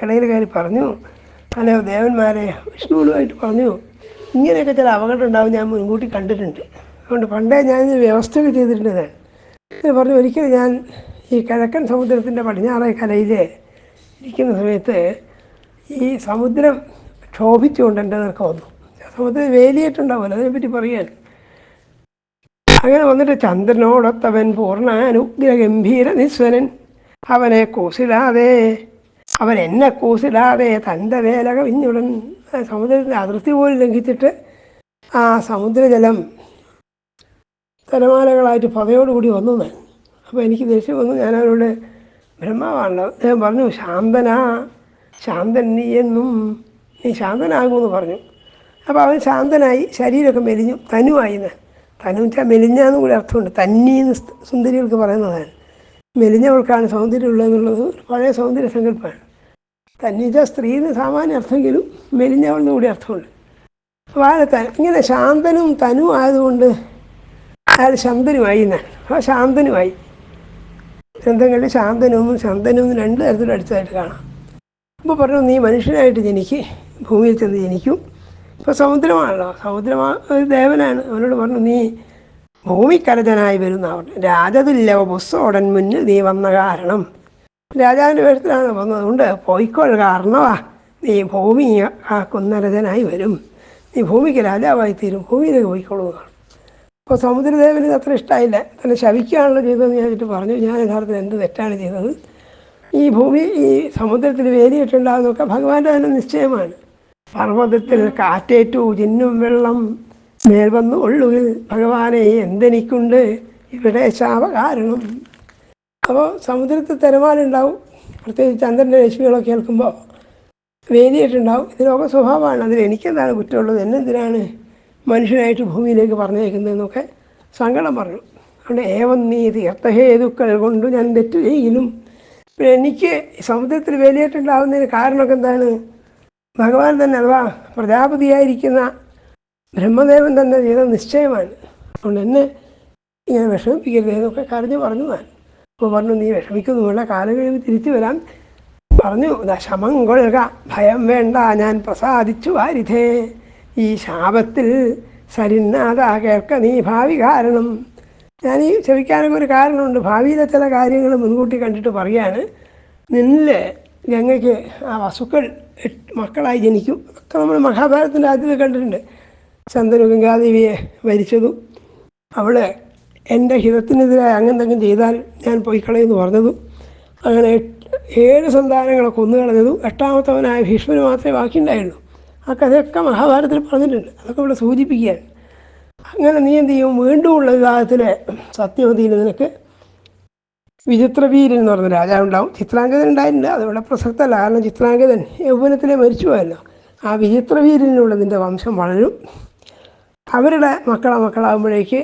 ഇടയിൽ കയറി പറഞ്ഞു, അല്ലയോ ദേവന്മാരെ, വിഷ്ണുവുമായിട്ട് പറഞ്ഞു, ഇങ്ങനെയൊക്കെ ചില അപകടം ഉണ്ടാവും ഞാൻ മുൻകൂട്ടി കണ്ടിട്ടുണ്ട്. അതുകൊണ്ട് പണ്ടേ ഞാനിത് വ്യവസ്ഥയൊക്കെ ചെയ്തിട്ടുണ്ട്. ഞാൻ പറഞ്ഞു, ഒരിക്കലും ഞാൻ ഈ കിഴക്കൻ സമുദ്രത്തിൻ്റെ പടിഞ്ഞാറേ കരയിൽ ഇരിക്കുന്ന സമയത്ത് ഈ സമുദ്രം ക്ഷോഭിച്ചുകൊണ്ട് എൻ്റെ നേർക്ക് വന്നു. സമുദ്രം വേലിയേറ്റുണ്ടാവുമല്ലോ, അതിനെപ്പറ്റി പറയാൻ. അങ്ങനെ വന്നിട്ട് ചന്ദ്രനോടൊത്തവൻ പൂർണ്ണാനുഗ്രഹ ഗംഭീര നിസ്വരൻ, അവനെ കൂസിടാതെ അവൻ എന്നെ കൂസിടാതെ തൻ്റെ വേല കവിഞ്ഞുടൻ. സമുദ്രത്തിൻ്റെ അതിർത്തി പോലും ലംഘിച്ചിട്ട് ആ സമുദ്രജലം തിരമാലകളായിട്ട് പതയോടുകൂടി വന്നു ഞാൻ. അപ്പോൾ എനിക്ക് ദേഷ്യം വന്നു. ഞാനവരോട്, ബ്രഹ്മാവാണല്ലോ, അദ്ദേഹം പറഞ്ഞു, ശാന്തൻ നീ എന്നും നീ ശാന്തനാകുമെന്ന് പറഞ്ഞു. അപ്പോൾ അവൻ ശാന്തനായി, ശരീരമൊക്കെ മെലിഞ്ഞു, തനുവായി. തനു വെച്ചാൽ മെലിഞ്ഞാന്നും കൂടി അർത്ഥമുണ്ട്. തന്നീന്ന് സുന്ദരികൾക്ക് പറയുന്നതാണ്. മെലിഞ്ഞവൾക്കാണ് സൗന്ദര്യമുള്ളതെന്നുള്ളത് ഒരു പഴയ സൗന്ദര്യ സങ്കല്പമാണ്. തന്നീച്ച സ്ത്രീന്ന് സാമാന്യ അർത്ഥമെങ്കിലും മെലിഞ്ഞവളെന്ന് കൂടി അർത്ഥമുണ്ട്. അപ്പോൾ അയാൾ ഇങ്ങനെ ശാന്തനും തനു ആയതുകൊണ്ട് അയാൾ ശാന്തനുമായി എന്നാണ്. അപ്പോൾ ശാന്തനുമായി. ഗ്രന്ഥങ്ങളിൽ ശാന്തനും ശാന്തനും രണ്ട് തരത്തിലും അടിച്ചതായിട്ട് കാണാം. അപ്പോൾ പറഞ്ഞു, നീ മനുഷ്യനായിട്ട് ജനിക്ക്, ഭൂമിയിൽ ചെന്ന് ജനിക്കും. ഇപ്പോൾ സമുദ്രമാണല്ലോ, ഒരു ദേവനാണ്. അവനോട് പറഞ്ഞു, നീ ഭൂമിക്കരജനായി വരുന്ന പറഞ്ഞു. രാജതുല്യ പുസ്സോടൻ മുന്നിൽ നീ വന്ന കാരണം, രാജാവിൻ്റെ വേഷത്തിലാണ് വന്നത്. അതുകൊണ്ട് പോയിക്കോൾ കാരണവാ, നീ ഭൂമി കാക്കുന്ന രജനായി വരും, നീ ഭൂമിക്ക് രാജാവായി തീരും, ഭൂമിയിലേക്ക് പോയിക്കോളുന്നതാണ്. അപ്പോൾ സമുദ്രദേവന് ഇത് അത്ര ഇഷ്ടമായില്ല. തന്നെ ശവിക്കുകയാണല്ലോ ചെയ്തതെന്ന് ഞാനിട്ട് പറഞ്ഞു, ഞാൻ യഥാർത്ഥത്തിൽ എന്ത് തെറ്റാണ് ചെയ്തത്? ഈ ഭൂമി ഈ സമുദ്രത്തിൽ വേലിയിട്ടുണ്ടാകുന്നതൊക്കെ ഭഗവാന്റെ തന്നെ നിശ്ചയമാണ്. പർവ്വതത്തിൽ കാറ്റേറ്റു ചിന്നും വെള്ളം മേൽ വന്നു ഒള്ളുകിൽ ഭഗവാനെ എന്തെനിക്കുണ്ട് ഇവിടെ ശാപ കാരണം. അപ്പോൾ സമുദ്രത്തിൽ തിരമാലുണ്ടാവും, പ്രത്യേകിച്ച് ചന്ദ്രൻ്റെ രശ്മികളൊക്കെ കേൾക്കുമ്പോൾ വേലിയിട്ടുണ്ടാവും. ഇതിനൊക്കെ സ്വഭാവമാണ്. അതിൽ എനിക്കെന്താണ് കുറ്റമുള്ളത്? എന്നെന്തിനാണ് മനുഷ്യനായിട്ട് ഭൂമിയിലേക്ക് പറഞ്ഞേക്കുന്നതെന്നൊക്കെ സങ്കടം പറഞ്ഞു. അതുകൊണ്ട് ഏവം നീ തീർത്ഥഹേതുക്കൾ കൊണ്ട് ഞാൻ തെറ്റ് ചെയ്യലും. പിന്നെ എനിക്ക് സമുദ്രത്തിൽ വേലിയിട്ടുണ്ടാവുന്നതിന് കാരണമൊക്കെ എന്താണ്? ഭഗവാൻ തന്നെ, അഥവാ പ്രജാപതിയായിരിക്കുന്ന ബ്രഹ്മദേവൻ തന്നെ ചെയ്ത നിശ്ചയമാണ്. അതുകൊണ്ട് എന്നെ ഇങ്ങനെ വിഷമിപ്പിക്കരുത് എന്നൊക്കെ കരഞ്ഞു പറഞ്ഞു ഞാൻ. അപ്പോൾ പറഞ്ഞു, നീ വിഷമിക്കുന്നുമില്ല, കാലം കഴിയുമ്പോൾ തിരിച്ചു വരാം പറഞ്ഞു. ശമം കൊള്ളുക, ഭയം വേണ്ട, ഞാൻ പ്രസാദിച്ചു വാരിധേ. ഈ ശാപത്തിൽ സരിന്നാഥ കേൾക്ക നീ ഭാവി കാരണം. ഞാൻ ഈ ക്ഷമിക്കാനൊക്കെ ഒരു കാരണമുണ്ട്. ഭാവിയിലെ ചില കാര്യങ്ങൾ മുൻകൂട്ടി കണ്ടിട്ട് പറയാണ്. നിന്നിൽ ഗംഗയ്ക്ക് ആ വസുക്കൾ മക്കളായി ജനിക്കും. ഒക്കെ നമ്മൾ മഹാഭാരതത്തിൻ്റെ ആദ്യത്തിൽ കണ്ടിട്ടുണ്ട്. ചന്ദനു ഗംഗാദേവിയെ വരിച്ചതും അവൾ എൻ്റെ ഹിതത്തിനെതിരായി അങ്ങെന്തെങ്കിലും ചെയ്താൽ ഞാൻ പോയി കളയുമെന്ന് പറഞ്ഞതും, അങ്ങനെ 7 സന്താനങ്ങളെ കൊന്നുകളഞ്ഞതും 8ാമത്തവനായ ഭീഷ്മന് മാത്രമേ ബാക്കിയുണ്ടായുള്ളൂ. ആ കഥയൊക്കെ മഹാഭാരതത്തിൽ പറഞ്ഞിട്ടുണ്ട്. അതൊക്കെ ഇവിടെ സൂചിപ്പിക്കുകയാണ്. അങ്ങനെ നീ എന്ത് ചെയ്യും? വീണ്ടുമുള്ള വിവാഹത്തിലെ സത്യവതിയിൽ നിനക്ക് വിചിത്രവീരൻ എന്ന് പറഞ്ഞ രാജാവുണ്ടാവും. ചിത്രാംഗതൻ ഉണ്ടായിട്ടുണ്ട്, അതിവിടെ പ്രസക്തമല്ല. കാരണം ചിത്രാംഗതൻ യൗവനത്തിലെ മരിച്ചു പോയല്ലോ. ആ വിചിത്രവീരനിലൂടെ നിൻ്റെ വംശം വളരും. അവരുടെ മക്കളാകുമ്പോഴേക്ക്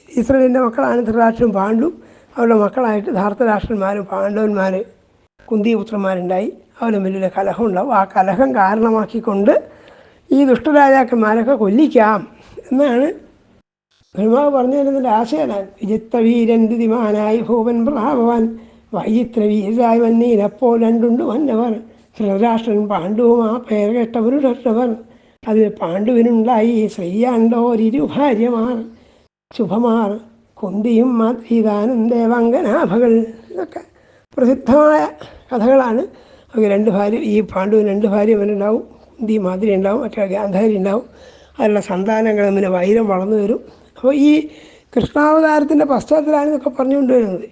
ഇസ്രയേലിൻ്റെ മക്കളാണ് ധൃതരാഷ്ട്രനും പാണ്ഡുവും. അവരുടെ മക്കളായിട്ട് ധാർത്തരാഷ്ട്രന്മാരും പാണ്ഡവന്മാർ കുന്തിപുത്രന്മാരുണ്ടായി. അവരുടെ വലിയ കലഹം ഉണ്ടാവും. ആ കലഹം കാരണമാക്കിക്കൊണ്ട് ഈ ദുഷ്ടരാജാക്കന്മാരൊക്കെ കൊല്ലിക്കാം എന്നാണ് ബ്രഹ്മാവ് പറഞ്ഞു തരുന്നതിൻ്റെ ആശയനാണ്. വിചിത്രവീരൻ ദിമാനായി ഭൂപൻ പ്രഭാവവാൻ വൈചിത്രവീരായി വന്നീരപ്പോൾ രണ്ടുണ്ട് വന്നവർ. ധൃതരാഷ്ട്രൻ പാണ്ഡുവും ആ പേർ കേട്ടവരുടവർ. അതിൽ പാണ്ഡുവിനുണ്ടായി ശ്രീയാണ്ടോരിരു ഭാര്യമാർ ശുഭമാർ കുന്തിയും മാതൃതാനും ദേവാംഗനാഭകൾ. ഇതൊക്കെ പ്രസിദ്ധമായ കഥകളാണ്. അവർ 2 ഭാര്യ, ഈ പാണ്ഡുവിന് 2 ഭാര്യമാരുണ്ടാവും. കുന്തി മാതിരി ഉണ്ടാവും, മറ്റേ ഗാന്ധാരി ഉണ്ടാവും. അതിലുള്ള സന്താനങ്ങൾ തമ്മിൽ വൈരം വളർന്നു വരും. അപ്പോൾ ഈ കൃഷ്ണാവതാരത്തിൻ്റെ പശ്ചാത്തലമാണ് ഇതൊക്കെ പറഞ്ഞുകൊണ്ട് വരുന്നത്.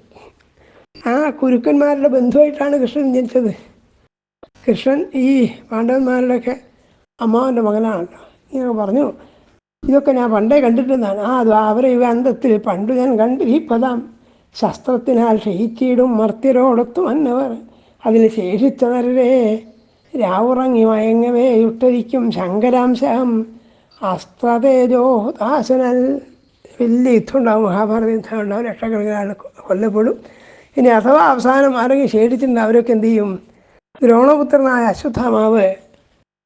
ആ കുരുക്കന്മാരുടെ ബന്ധുവായിട്ടാണ് കൃഷ്ണൻ ജനിച്ചത്. കൃഷ്ണൻ ഈ പാണ്ഡവന്മാരുടെയൊക്കെ അമ്മാവൻ്റെ മകനാണല്ലോ. ഇങ്ങനെ പറഞ്ഞു. ഇതൊക്കെ ഞാൻ പണ്ടേ കണ്ടിട്ടുള്ളതാണ്. അത് അവരെ അന്തത്തിൽ പണ്ടു ഞാൻ കണ്ടു ഈ പദം. ശസ്ത്രത്തിനാൽ ക്ഷയിച്ചിടും മർത്യരോടൊത്തു വന്നവർ. അതിന് ശേഷിച്ചവരെ രാവുറങ്ങി മയങ്ങവേ യുട്ടരിക്കും ശങ്കരാംശം അസ്ത്രതേജോ ദാസനൽ. വലിയ യുദ്ധം ഉണ്ടാവും, മഹാഭാരത യുദ്ധം ഉണ്ടാവും, ലക്ഷക്കണക്കിന് ആൾ കൊല്ലപ്പെടും. ഇനി അഥവാ അവസാനം ആരെങ്കിലും ശേഷിച്ചിട്ടുണ്ട്, അവരൊക്കെ എന്ത് ചെയ്യും? ദ്രോണപുത്രനായ അശ്വത്ഥാമാവ്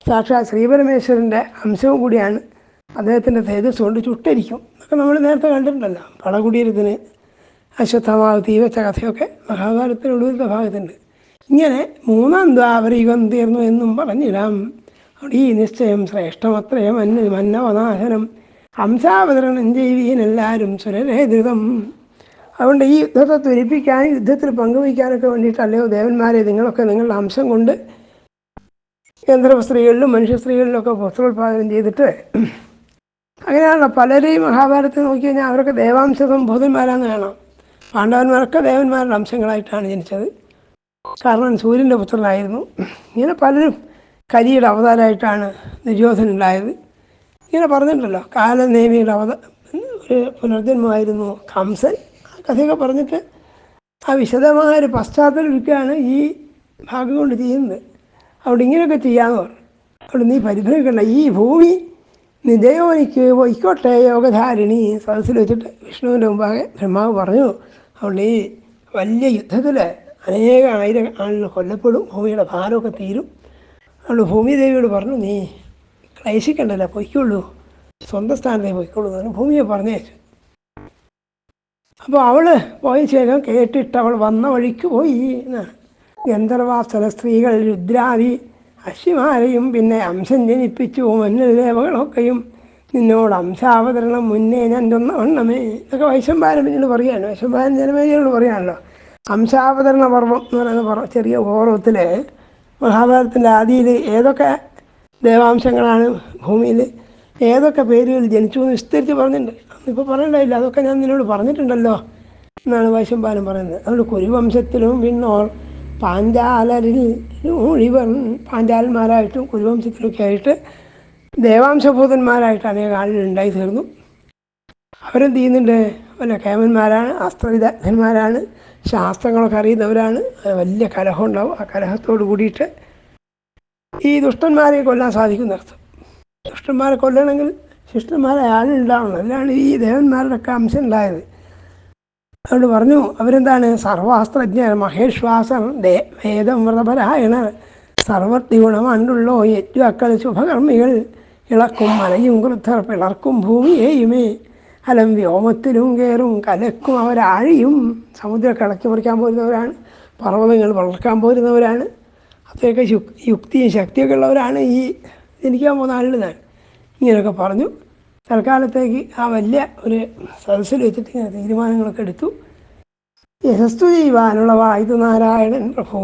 സാക്ഷാത് ശ്രീപരമേശ്വരൻ്റെ അംശവും കൂടിയാണ്. അദ്ദേഹത്തിൻ്റെ തേജസ് കൊണ്ട് ചുട്ടരിക്കും എന്നൊക്കെ നമ്മൾ നേരത്തെ കണ്ടിട്ടുണ്ടല്ലോ. പടകുടീരത്തിന് അശ്വത്ഥാമാവ് തീവച്ച കഥയൊക്കെ മഹാഭാരതത്തിൽ ഒടുവിലത്തെ ഭാഗത്തുണ്ട്. ഇങ്ങനെ മൂന്നാം ദ്വാപരയുഗം തീർന്നു എന്നും പറഞ്ഞിടാം. അവിടെ ഈ നിശ്ചയം ശ്രേഷ്ഠമത്രയം മന്നവനാശനം ഹംസാവതരണം ചെയ്യുവീനെല്ലാവരും സുരരേതൃതം. അതുകൊണ്ട് ഈ യുദ്ധത്തെ ത്വരിപ്പിക്കാനും യുദ്ധത്തിൽ പങ്കുവയ്ക്കാനൊക്കെ വേണ്ടിയിട്ടല്ലയോ ദേവന്മാരെ നിങ്ങളൊക്കെ നിങ്ങളുടെ അംശം കൊണ്ട് ഗന്ധർവ സ്ത്രീകളിലും മനുഷ്യ സ്ത്രീകളിലൊക്കെ പുത്രോത്പാദനം ചെയ്തിട്ട് അങ്ങനെയാണല്ലോ പലരെയും മഹാഭാരതത്തിൽ നോക്കി കഴിഞ്ഞാൽ അവരൊക്കെ ദേവാംശ സംഭൂതന്മാരാന്ന് കാണാം. പാണ്ഡവന്മാരൊക്കെ ദേവന്മാരുടെ അംശങ്ങളായിട്ടാണ് ജനിച്ചത്. കാരണം സൂര്യൻ്റെ പുത്രനായിരുന്നു. ഇങ്ങനെ പലരും കരിയുടെ അവതാരമായിട്ടാണ് ദുര്യോധനുണ്ടായത്. ഇങ്ങനെ പറഞ്ഞിട്ടുണ്ടല്ലോ കാലനേമിയുടെ ഒരു പുനർജന്മമായിരുന്നു കംസൻ. ആ കഥയൊക്കെ പറഞ്ഞിട്ട് ആ വിശദമായൊരു പശ്ചാത്തലം ഒരുക്കുകയാണ് ഈ ഭാഗം കൊണ്ട് ചെയ്യുന്നത്. അവിടെ ഇങ്ങനെയൊക്കെ ചെയ്യാമെന്ന് പറഞ്ഞു. അവിടെ നീ പരിഭ്രമിക്കണ്ട, ഈ ഭൂമി നിജയോനിക്ക് പൊയ്ക്കോട്ടെ യോഗധാരിണി. സദസ്സിൽ വെച്ചിട്ട് വിഷ്ണുവിൻ്റെ മുമ്പാകെ ബ്രഹ്മാവ് പറഞ്ഞു. അതുകൊണ്ട് ഈ വലിയ യുദ്ധത്തിൽ ആയിരം ആളുകൾ കൊല്ലപ്പെടും, ഭൂമിയുടെ ഭാരമൊക്കെ തീരും. അതുകൊണ്ട് ഭൂമിദേവിയോട് പറഞ്ഞു നീ ക്ലേശിക്കണ്ടല്ലോ, പൊയ്ക്കുള്ളൂ, സ്വന്തം സ്ഥാനത്തേക്ക് പൊയ്ക്കുള്ളൂ എന്ന് ഭൂമിയെ പറഞ്ഞേച്ചു. അപ്പോൾ അവൾ പോയ ശേഷം കേട്ടിട്ട് അവൾ വന്ന വഴിക്ക് പോയി എന്നാണ്. ഗന്ധർവാപ്സര സ്ത്രീകൾ രുദ്രാദി അശ്വിമാരെയും പിന്നെ അംശം ജനിപ്പിച്ചു മഞ്ഞൾ ദേവകളൊക്കെയും നിന്നോട് അംശാവതരണം മുന്നേ ഞാൻ ചൊന്ന വണ്ണമേ എന്നൊക്കെ വൈശംപാരൻ പിന്നീട് പറയുകയാണ്. വൈശംപാരൻ ജനമേജയോട് പറയാണല്ലോ. അംശാവതരണ പർവ്വം എന്ന് പറയുന്ന ചെറിയ ഓർവത്തിൽ മഹാഭാരതത്തിൻ്റെ ആദിയിൽ ഏതൊക്കെ ദേവാംശങ്ങളാണ് ഭൂമിയിൽ ഏതൊക്കെ പേരുകൾ ജനിച്ചു എന്ന് വിസ്തരിച്ച് പറഞ്ഞിട്ടുണ്ട്. ഇപ്പോൾ പറയണ്ടായില്ല, അതൊക്കെ ഞാൻ നിന്നോട് പറഞ്ഞിട്ടുണ്ടല്ലോ എന്നാണ് വൈശംപാരൻ പറയുന്നത്. അതുകൊണ്ട് കുരുവംശത്തിലും പിന്നോൾ പാഞ്ചാലരിൽ മുഴുവൻ പാഞ്ചാലന്മാരായിട്ടും കുരുവംശത്തിലൊക്കെ ആയിട്ട് ദേവാംശഭൂതന്മാരായിട്ട് അനേക ആളുകൾ ഉണ്ടായി തീർന്നു. അവരെന്ത് ചെയ്യുന്നുണ്ട്? വല്ല കേമന്മാരാണ്, അസ്ത്രവിദഗ്ധന്മാരാണ്, ശാസ്ത്രങ്ങളൊക്കെ അറിയുന്നവരാണ്. വലിയ കലഹം ഉണ്ടാവും. ആ കലഹത്തോട് കൂടിയിട്ട് ഈ ദുഷ്ടന്മാരെ കൊല്ലാൻ സാധിക്കുന്നർത്ഥം. ദുഷ്ടന്മാരെ കൊല്ലണമെങ്കിൽ ശിഷ്ടന്മാരായ ആളുണ്ടാവണം. അതിലാണ് ഈ ദേവന്മാരുടെ ഒക്കെ അംശം ഉണ്ടായത്. അതുകൊണ്ട് പറഞ്ഞു അവരെന്താണ്? സർവാസ്ത്രജ്ഞർ, മഹേശ്വാസർ, വേദം വ്രതപരായണർ, സർവത്രിഗുണമണ്ടുള്ളോ യജ്വാക്കൾ, ശുഭകർമ്മികൾ, ഇളക്കും മലയും ക്രുദ്ധർ, പിളർക്കും ഭൂമിയേയുമേ, അലം വ്യോമത്തിലും കയറും കലക്കും അവരാഴിയും. സമുദ്രം കിളക്കി മറിക്കാൻ പോരുന്നവരാണ്, പർവ്വതങ്ങൾ വളർക്കാൻ പോരുന്നവരാണ്. അത്രയൊക്കെ യുക്തിയും ശക്തിയൊക്കെ ഉള്ളവരാണ് ഈ ജനിക്കാൻ പോകുന്ന ആളുകളാണ്. ഇങ്ങനെയൊക്കെ പറഞ്ഞു. തൽക്കാലത്തേക്ക് ആ വലിയ ഒരു സദസ്സിൽ വെച്ചിട്ട് ഇങ്ങനെ തീരുമാനങ്ങളൊക്കെ എടുത്തു. യശസ്തു ചെയ്യുവാനുള്ളവായത് നാരായണൻ പ്രഭു.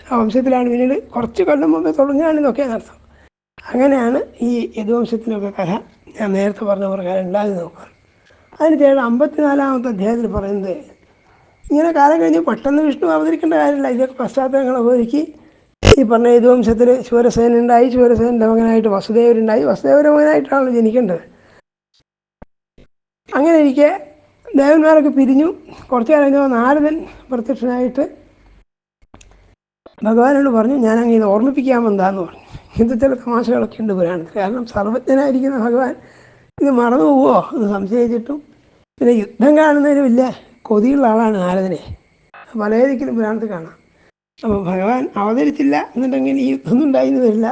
ആ വംശത്തിലാണ് പിന്നീട് കുറച്ച് കൊല്ലം മുമ്പേ തുടങ്ങുകയാണെന്നൊക്കെ അർത്ഥം. അങ്ങനെയാണ് ഈ യദുവംശത്തിനൊക്കെ കഥ ഞാൻ നേരത്തെ പറഞ്ഞ പ്രകാരം ഉണ്ടായത് നോക്കാം. അതിന് ശേഷം 54-ാമത്തെ അധ്യായത്തിൽ പറയുന്നത് ഇങ്ങനെ കാലം കഴിഞ്ഞ് പെട്ടെന്ന് വിഷ്ണു അവതരിക്കേണ്ട കാര്യമില്ല. ഇതൊക്കെ പശ്ചാത്തലങ്ങളൊക്കെ ഒരുക്കി ഈ പറഞ്ഞ യദുവംശത്തിൽ ശൂരസേന ഉണ്ടായി, ശൂരസേനൻ്റെ മകനായിട്ട് വസുദേവരുണ്ടായി, വസുദേവരുടെ മകനായിട്ടാണല്ലോ ജനിക്കേണ്ടത്. അങ്ങനെ ഇരിക്കെ ദേവന്മാരൊക്കെ പിരിഞ്ഞു. കുറച്ച് കാലം കഴിഞ്ഞപ്പോൾ നാരദൻ പ്രത്യക്ഷനായിട്ട് ഭഗവാനോട് പറഞ്ഞു ഞാനങ്ങ് ഇത് ഓർമ്മിപ്പിക്കാമെന്താന്ന് പറഞ്ഞു. ഇത് ചില തമാശകളൊക്കെ ഉണ്ട് പുരാണത്തിൽ. കാരണം സർവജ്ഞനായിരിക്കുന്ന ഭഗവാൻ ഇത് മറന്നു പോവുമോ എന്ന് സംശയിച്ചിട്ടും പിന്നെ യുദ്ധം കാണുന്നതിന് വലിയ കൊതിയുള്ള ആളാണ് നാരദനെ. പലതിലും പുരാണത്തിൽ കാണാം. അപ്പോൾ ഭഗവാൻ അവതരിച്ചില്ല എന്നുണ്ടെങ്കിൽ ഈ യുദ്ധമൊന്നും ഉണ്ടായിന്ന് വരില്ല,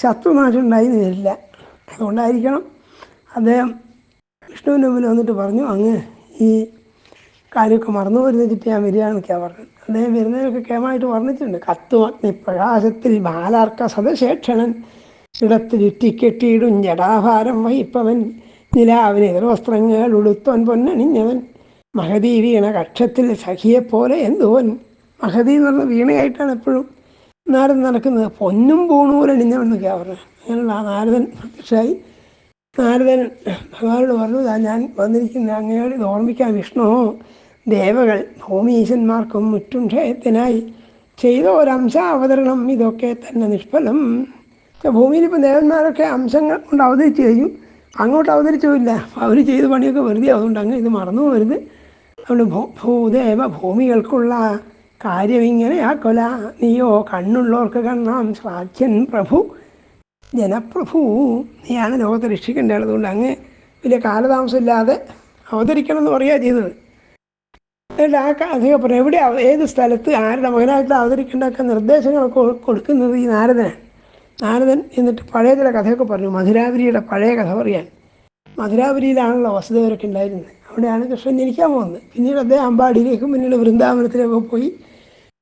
ശത്രുനാശം ഉണ്ടായിന്ന് വരില്ല. അതുകൊണ്ടായിരിക്കണം അദ്ദേഹം വിഷ്ണുവിൻ്റെ മുമ്പിൽ വന്നിട്ട് പറഞ്ഞു അങ്ങ് ഈ കാര്യമൊക്കെ മറന്നു വരുന്നിട്ട് ഞാൻ വരികയാണെന്നൊക്കെയാണ് പറഞ്ഞത്. അദ്ദേഹം വരുന്നതിനൊക്കെ കേമായിട്ട് വർണ്ണിച്ചിട്ടുണ്ട്. കത്തും അഗ്നിപ്രകാശത്തിൽ ബാലാർക്ക സദശേക്ഷണൻ, ഇടത്ത് ചുറ്റിക്കെട്ടിയിടും ജടാഭാരം വഹിപ്പവൻ, നിലാവിന് എതിർവസ്ത്രങ്ങൾ ഉടുത്തോൻ പൊന്നണിഞ്ഞവൻ, മഹതി വീണ കക്ഷത്തിൽ സഖിയെപ്പോലെ എന്തുവൻ. മഹതി എന്ന് പറഞ്ഞ വീണയായിട്ടാണ് എപ്പോഴും നാരദൻ നടക്കുന്നത്. പൊന്നും പൂണൂലണിഞ്ഞവൻ എന്നൊക്കെയാണ് പറഞ്ഞത്. അങ്ങനെയുള്ള ആ നാരദൻ പ്രത്യക്ഷമായി. നാരദൻ ഭഗവാനോട് പറഞ്ഞു ഞാൻ വന്നിരിക്കുന്ന അങ്ങയോട് ഇത് ഓർമ്മിക്കാൻ വിഷ്ണു ദേവകൾ ഭൂമീശന്മാർക്കും മുറ്റും ക്ഷയത്തിനായി ചെയ്ത ഒരംശാവതരണം ഇതൊക്കെ തന്നെ നിഷ്ഫലം. ഭൂമിയിലിപ്പോൾ ദേവന്മാരൊക്കെ അംശങ്ങൾ കൊണ്ട് അവതരിച്ചു കഴിഞ്ഞു, അങ്ങോട്ട് അവതരിച്ചുമില്ല. അവർ ചെയ്ത പണിയൊക്കെ വെറുതെ. അതുകൊണ്ട് അങ്ങ് ഇത് മറന്നു പോരുത്. അതുകൊണ്ട് ഭൂദേവ ഭൂമികൾക്കുള്ള കാര്യം ഇങ്ങനെയാക്കൊല, നീയോ കണ്ണുള്ളവർക്ക് കണ്ണാം ശ്രാധ്യൻ പ്രഭു ജനപ്രഭു, നീയാണ് ലോകത്തെ രക്ഷിക്കേണ്ടത്. അതുകൊണ്ട് അങ്ങ് വലിയ കാലതാമസമില്ലാതെ അവതരിക്കണം എന്ന് പറയുക ചെയ്തത്. എന്നിട്ട് ആ കഥയൊക്കെ പറഞ്ഞു എവിടെ ഏത് സ്ഥലത്ത് ആരുടെ മകനായിട്ട് അവതരിക്കേണ്ടതൊക്കെ നിർദ്ദേശങ്ങളൊക്കെ കൊടുക്കുന്നത് ഈ നാരദനാണ്. നാരദൻ എന്നിട്ട് പഴയ ചില കഥയൊക്കെ പറഞ്ഞു. മധുരാപുരിയുടെ പഴയ കഥ പറയാൻ. മധുരാപുരിയിലാണല്ലോ വസുദേവരൊക്കെ ഉണ്ടായിരുന്നത്. അവിടെയാണ് കൃഷ്ണൻ ജനിക്കാൻ പോകുന്നത്. പിന്നീട് അദ്ദേഹം അമ്പാടിയിലേക്കും പിന്നീട് വൃന്ദാവനത്തിലേക്കൊക്കെ പോയി